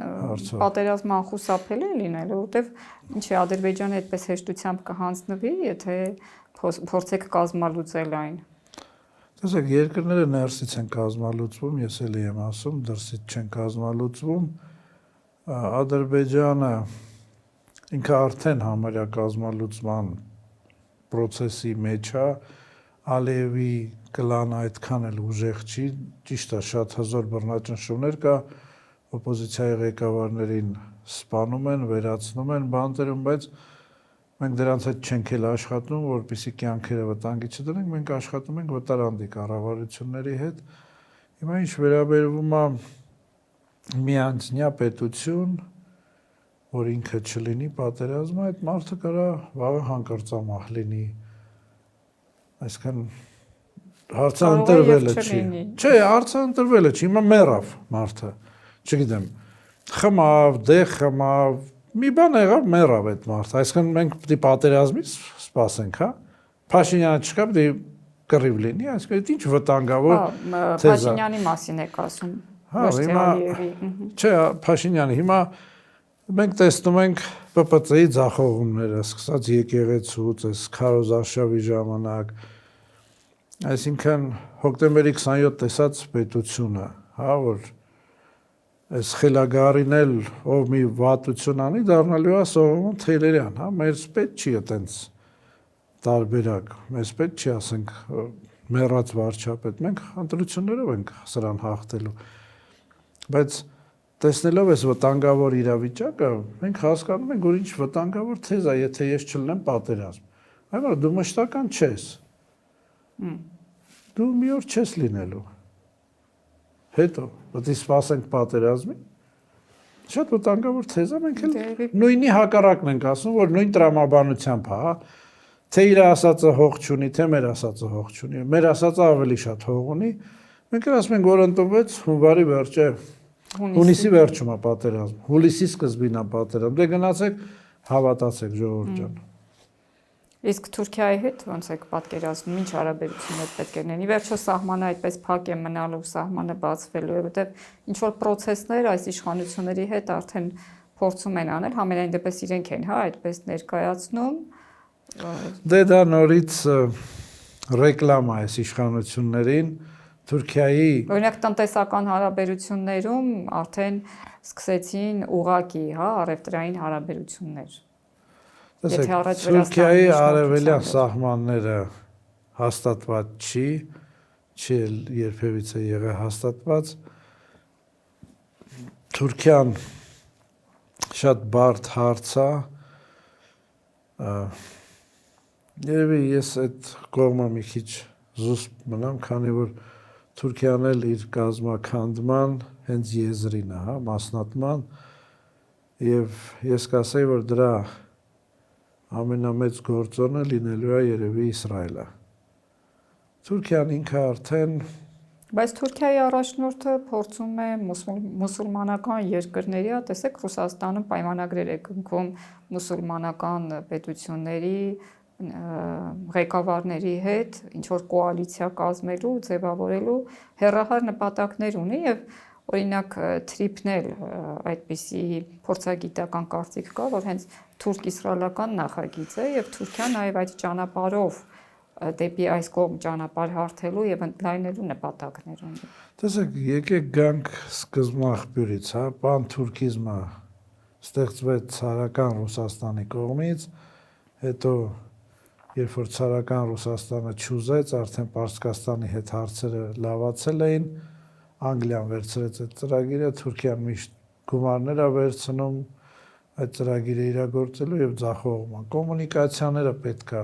պատերազմը անխուսափելի է լինելու, որտեվ ինչ է Ադրբեջանը այդպես հեշտությամբ կհանձնվի, եթե փորձեք կազմալուծել այն։ Տեսեք, երկրները ներսից են կազմալուծվում, ես էլի եմ ասում, դրսից չեն կազմալուծվում։ Ադրբեջանը ինքը արդեն համարյա կազմալուծման process-ի մեջ է, Ալիևի կլանը այդքան էլ ուժեղ չի, ճիշտ է, շատ հզոր բռնաճնշումներ կա, օպոզիցիայի ղեկավարներին սպանում են, վերացնում են, բանտերում, բայց մենք դրանց հետ չենք էլ աշխատում, որպեսզի կյանքերը վտանգի չդնենք, մենք աշխատում ենք վտարանդի կառավարությունների հետ։ Հիմա ինչ վերաբերվում է միանձնյա պետություն, որ ինքը չլինի պատերազմը, այդ մարդը կարա վաղը հանկարծամահ լինի։ Այսինքն հարցը ընտրվելը չի։ Չէ, հարցը ընտրվելը չի, հիմա մեռավ մարդը։ Չգիտեմ, խմավ, խմավ, մի բան եղավ, մեռավ այդ մարդը։ Այսինքն մենք պետք է պատերազմից սպասենք, հա։ Փաշինյանը չկա, պետք է կռիվ լինի, այսինքն ինչ վտանգավոր թեզ է։ Փաշինյանի մասին եք ասում։ Հա, հիմա չէ, Փաշինյանը հիմա մենք տեսնում ենք ՊՊՑ-ի ձախողումները, սկսած եկեղեցուց, այս քարոզարշավի ժամանակ, այսինքն հոկտեմբերի 27 տեսած պետությունը, հա, որ այս խելագարին էլ ով մի վատություն անի, դառնալու է Սողոմոն Թեյլերյան, հա, մեզ պետք չի այտենց տարբերակ, մեզ պետք չի, ասենք, մեռած վարչապետ, մենք ընտրություններով ենք սրան հաղթելու, բայց տեսնելով այս վտանգավոր իրավիճակը, մենք հասկանում ենք, որ ինչ վտանգավոր թեզ է, եթե ես չլինեմ պատերազմ։ Այո, դու մշտական չես։ Դու մի օր չես լինելու։ Հետո պետք է սպասենք պատերազմին։ Շատ վտանգավոր թեզ է, մենք էլ նույնի հակառակն ենք ասում, որ նույն տրամաբանությամբ, հա, Թե իր ասածը հող չունի, թե մեր ասածը հող չունի։ Մեր ասածը ավելի շատ հող ունի։ Մենք ասում ենք, որ ընդունվեց հունվարի վերջը, հունիսի վերջում է պատերազմ, հուլիսի սկզբին է պատերազմ։ Դե գնացեք, հավատացեք ժողովուրդ ջան։ Իսկ Թուրքիայի հետ ոնց եք պատկերացնում, ինչ հարաբերություններ պետք է լինեն։ Ի վերջո սահմանը այդպես փակ է մնալու, սահմանը բացվելու է, որտեղ ինչ որ process-ներ այս իշխանությունների հետ արդեն փորձում են անել, համենայն դեպս իրենք են, հա, այդպես ներկայացնում։ Դե դա նորից ռեկլամ է այս իշխանություններին Թուրքիայի Օրինակ տնտեսական հարաբերություններում արդեն սկսեցին ուղակի, հա, առևտրային հարաբերություններ։ Տեսեք, Թուրքիայի արևելյան սահմանները հաստատված չի երբևիցե եղել հաստատված։ Թուրքիան շատ բարդ հարց է։ Երևի ես այդ կողմը մի քիչ զուսպ մնամ, քանի որ Թուրքիան էլ իր կազմաքանդման հենց եզրին է, հա, մասնատման, եւ ես կասեի, որ դրա ամենամեծ գործոնը լինելու է երևի Իսրայելը։ Թուրքիան ինքը արդեն Բայց Թուրքիայի առաջնորդը փորձում է մուսուլմանական երկրների, տեսեք, Ռուսաստանում պայմանագրեր է կնքում մուսուլմանական պետությունների ղեկավարների հետ ինչ որ կոալիցիա կազմելու, ձևավորելու հեռահար նպատակներ ունի եւ օրինակ թրիփնել այդպիսի փորձագիտական կարծիք կա, որ հենց թուրք-իսրայելական նախագիծ է եւ Թուրքիան նաեւ այդ ճանապարհով դեպի այս կողմ ճանապարհ հարթելու եւ ընդլայնելու նպատակներ ունի։ Տեսեք, եկեք գանք սկզբնաղբյուրից, հա, պանթուրքիզմը ստեղծվեց ցարական Ռուսաստանի կողմից, հետո երբ որ ցարական Ռուսաստանը չուզեց, արդեն Պարսկաստանի հետ հարցերը լավացել էին, Անգլիան վերցրեց այդ ծրագիրը, Թուրքիան միշտ գումարներ է վերցնում այդ ծրագիրը իրագործելու եւ ձախողում է։ Կոմունիկացիաները պետք է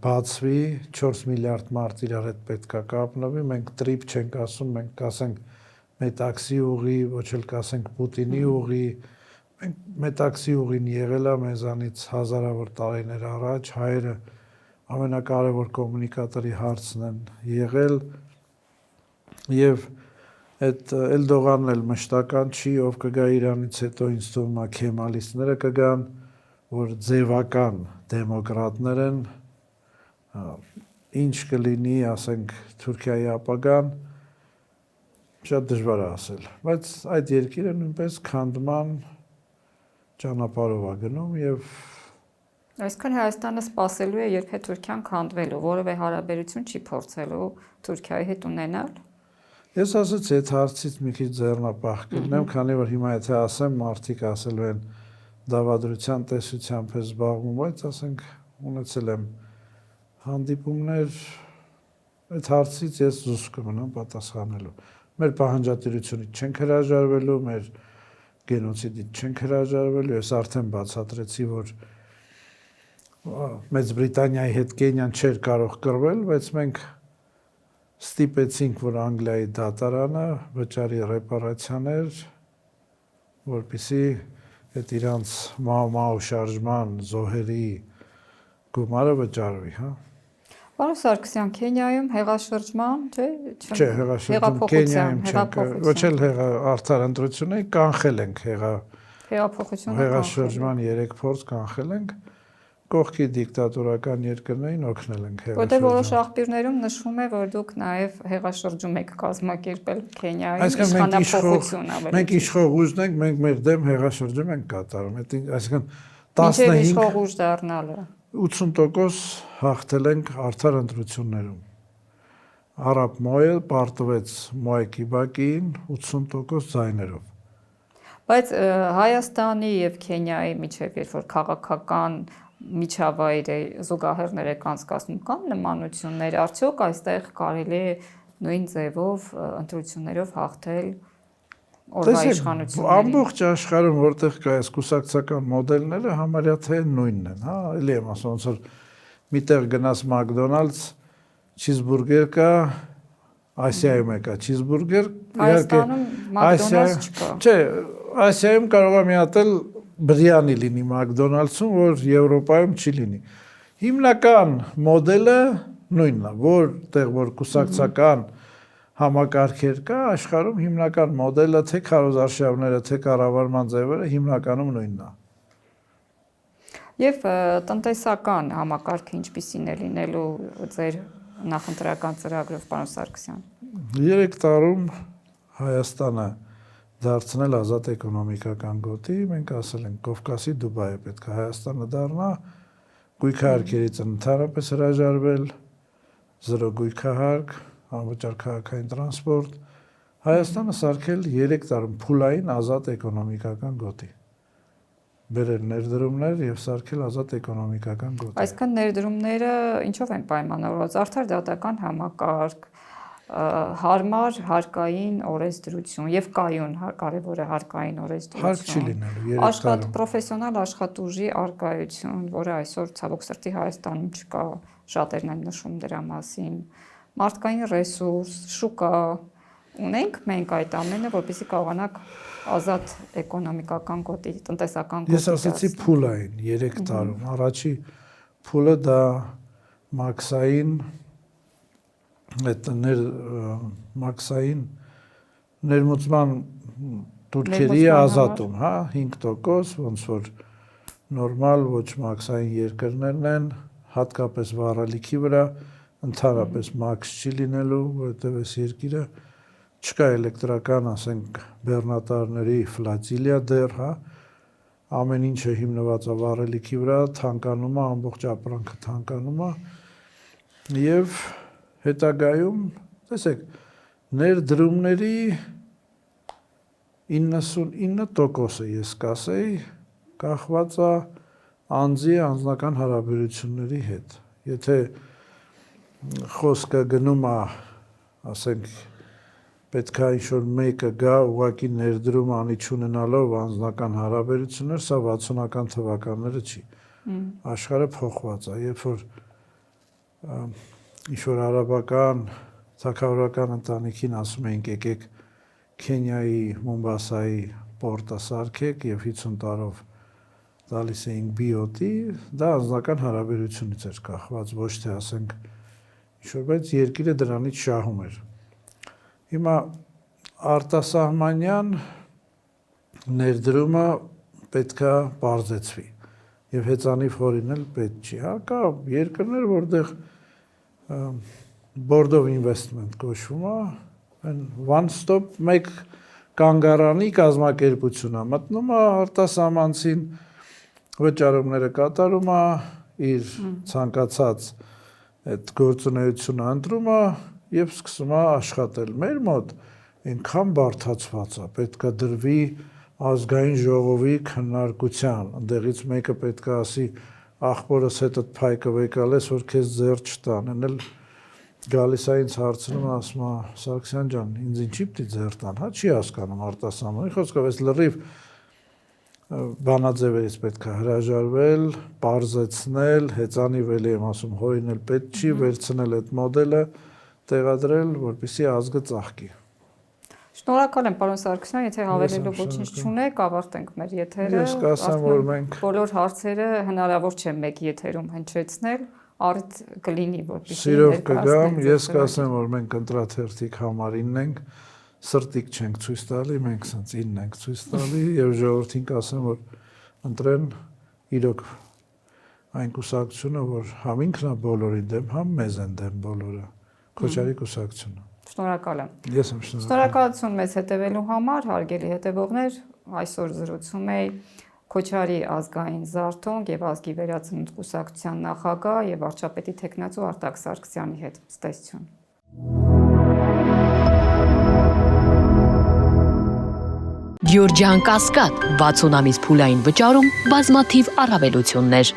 բացվի, 4 միլիարդ մարդ իրար հետ պետք է կապնվի, մենք տրիպ չենք ասում, մենք կասենք մետաքսի ուղի, ոչ էլ կասենք Պուտինի ուղի, մենք մետաքսի ուղին եղել է մեզանից հազարավոր տարիներ առաջ, հայերը ամենակարևոր կոմունիկատորի հարցն են եղել եւ այդ Էլդողանն էլ մշտական չի, ով կգա Իրանից հետո ինձ թվում է քեմալիստները կգան, որ ձևական դեմոկրատներ են, ինչ կլինի, ասենք Թուրքիայի ապագան, շատ դժվար է ասել, բայց այդ երկիրը նույնպես քանդման ճանապարհով է գնում եւ Այսքան Հայաստանը սпасելու է, երբ է Թուրքիան քանդվելու, որևէ հարաբերություն չի փորձելու Թուրքիայի հետ ունենալ։ Ես ասացի, այդ հարցից մի քիչ ձեռնապահ կլինեմ, քանի որ հիմա եթե ասեմ, մարդիկ ասելու են դավադրության տեսությամբ է զբաղվում, բայց ասենք ունեցել եմ հանդիպումներ, այդ հարցից ես զուսպ կմնամ պատասխանելու։ Մեր պահանջատիրությունից չենք հրաժարվելու, մեր գենոցիդից չենք հրաժարվելու, ես արդեն բացատրեցի, որ Մեծ Բրիտանիայի հետ Կենիան չէր կարող կռվել, բայց մենք ստիպեցինք, որ Անգլիայի դատարանը վճարի ռեպարացիաներ, որպեսզի այդ իրանց մահու շարժման զոհերի գումարը վճարվի, հա։ Պարոն Սարգսյան, Քենիայում հեղաշրջման, չէ՞, չէ, հեղաշրջում Քենիայում չենք, ոչ էլ արդար ընտրություններ կանխել ենք հեղաշրջման 3 փորձ կանխել ենք, կողքի դիկտատորական երկրներին օգնել ենք հեղաշրջման։ Որտեղ որոշ աղբյուրներում նշվում է, որ դուք նաև հեղաշրջում եք կազմակերպել Քենիայում, իշխանափոխություն ավելի։ Մենք իշխող ուժն ենք, մենք մեր դեմ հեղաշրջում ենք կատարում, այսինքն 15 իշխող ուժ դառնալը 80% հաղթել ենք արդար ընտրություններում։ Արաբ մոյը պարտվեց Մոյ Կիբակին 80% ձայներով։ Բայց Հայաստանի եւ Քենիայի միջև երբ որ քաղաքական միջավայրի զուգահեռներ եք անցկացնում, կան նմանություններ, արդյոք այստեղ կարելի է նույն ձևով ընտրություններով հաղթել օրվա իշխանություններին։ Ամբողջ աշխարհում որտեղ կա այս կուսակցական մոդելները համարյա թե նույնն են, հա, էլի եմ ասում, ոնց որ միտեղ գնաս McDonald's, cheeseburger կա, Ասիայում է կա cheeseburger, Հայաստանում McDonald's չկա։ Չէ, Ասիայում կարող է միատել բրյանի լինի McDonald's-ում, որ Եվրոպայում չի լինի։ Հիմնական մոդելը նույնն է, որտեղ որ կուսակցական համակարգեր կա, աշխարհում հիմնական մոդելը թե քարոզարշավները, թե կառավարման ձևերը հիմնականում նույնն է։ Եվ տնտեսական համակարգը ինչպիսին է լինելու ձեր նախընտրական ծրագրով, պարոն Սարգսյան։ 3 տարում Հայաստանը դարձնել ազատ էկոնոմիկական գոտի, մենք ասել ենք Կովկասի Դուբայը պետք է Հայաստանը դառնա, գույքահարկերից ընդհանրապես հրաժարվել, զրո գույքահարկ, անվճար քաղաքային տրանսպորտ, Հայաստանը սարքել 3 տարում փուլային ազատ էկոնոմիկական գոտի։ Բերել ներդրումներ եւ սարքել ազատ էկոնոմիկական գոտի։ Այսինքն ներդրումները ինչով են պայմանավորված, արդար դատական համակարգ, հարմար հարկային օրենսդրություն եւ կայուն կարևորը հարկային օրենսդրություն։ Հարկ չի լինելու 3 տարում։ Պրոֆեսիոնալ աշխատուժի արկայություն, որը այսօր ցավոք սրտի Հայաստանում չկա, շատերն են նշում դրա մասին։ Մարդկային ռեսուրս, շուկա ունենք մենք այդ ամենը, որպեսզի կարողանանք ազատ էկոնոմիկական գոտի, տնտեսական գոտի։ Ես ասացի փուլային 3 տարում։ Առաջի փուլը դա մաքսային ներմուծման турքերի ազատում, հա, 5%, ոնց որ նորմալ ոչ մաքսային երկրներն են, հատկապես վառելիքի վրա, ընդհանրապես մաքս չի լինելու, որովհետև այս երկիրը չկա էլեկտրական, ասենք, բեռնատարների ֆլոտիլիա դեռ, հա, ամեն ինչը հիմնված է վառելիքի վրա, թանկանում է, ամբողջ ապրանքը թանկանում է, եւ հետագայում, տեսեք, ներդրումների 99%-ը ես կասեի, կախված է անձի անձնական հարաբերությունների հետ։ Եթե խոսքը գնում է, ասենք, պետք է ինչ-որ մեկը գա ուղղակի ներդրում անի չունենալով անձնական հարաբերություններ, սա 60-ական թվականները չի։ Աշխարհը փոխված է, երբ որ ինչ-որ արաբական թագավորական ընտանիքին ասում էինք եկեք Քենիայի Մոմբասայի պորտը սարքեք եւ 50 տարով տալիս էինք բիոտի, դա անձնական հարաբերությունից էր կախված, ոչ թե ասենք ինչ-որ, բայց երկիրը դրանից շահում էր։ Հիմա արտասահմանյան ներդրումը պետքա բարձեցվի եւ հեծանիվ հորինել պետք չի։ Հա կա երկրներ, որտեղ board of investment կոչվում է, one stop մեկ կանգարանի կազմակերպություն է, մտնում է արտասահմանցին վճարումները կատարում է, իր ցանկացած այդ գործունեությունը ընտրում է եւ սկսում է աշխատել։ Մեր մոտ այնքան բարդացված է, պետք է դրվի ազգային ժողովի քննարկության, ընդեղից մեկը պետք է ասի ախպորս հետդ փայկը վեկալես, որ քեզ ձեռ չտան, էլ գալիս է ինձ հարցնում, ասում է Սարգսյան ջան, ինձ ինչի պիտի ձեռ տան, հա չի հասկանում արտասահմանի խոսքով, այս լրիվ բանաձևերից պետք է հրաժարվել, պարզեցնել, հեծանիվ էլի եմ ասում, հորինել պետք չի, վերցնել այդ մոդելը, տեղադրել, որպեսզի ազգը ծաղկի։ Շնորհակալ եմ, պարոն Սարգսյան, եթե հավելելու ոչինչ չունեք, ավարտենք մեր եթերը։ Ես կասեմ, որ մենք բոլոր հարցերը հնարավոր չէ մեկ եթերում հնչեցնել, առիթ կլինի, որպեսզի սիրով կգամ, ես կասեմ, որ մենք ընտրաթերթիկ համարինն ենք, սրտիկ չենք ցույց տալի, մենք սենց ինն ենք ցույց տալի եւ ժողովրդին կասեմ, որ ընտրեն իրոք այն կուսակցությունը, որ համ ինքն է բոլորի դեմ, համ մեզ են դեմ բոլորը, Քոչարի կուսակցությունը։ Շնորհակալ եմ։ Ես եմ շնորհակալ։ Շնորհակալություն մեզ հետևելու համար, հարգելի հետևողներ, այսօր զրուցում էի Քոչարի ազգային զարթոնք եւ ազգի վերածնունդ կուսակցության նախագահ եւ վարչապետի թեկնածու Արտակ Սարգսյանի հետ։ Ցտեսություն։ Գյուրջան Կասկադ 60 ամիս փուլային վճարում բազմաթիվ առավելություններ։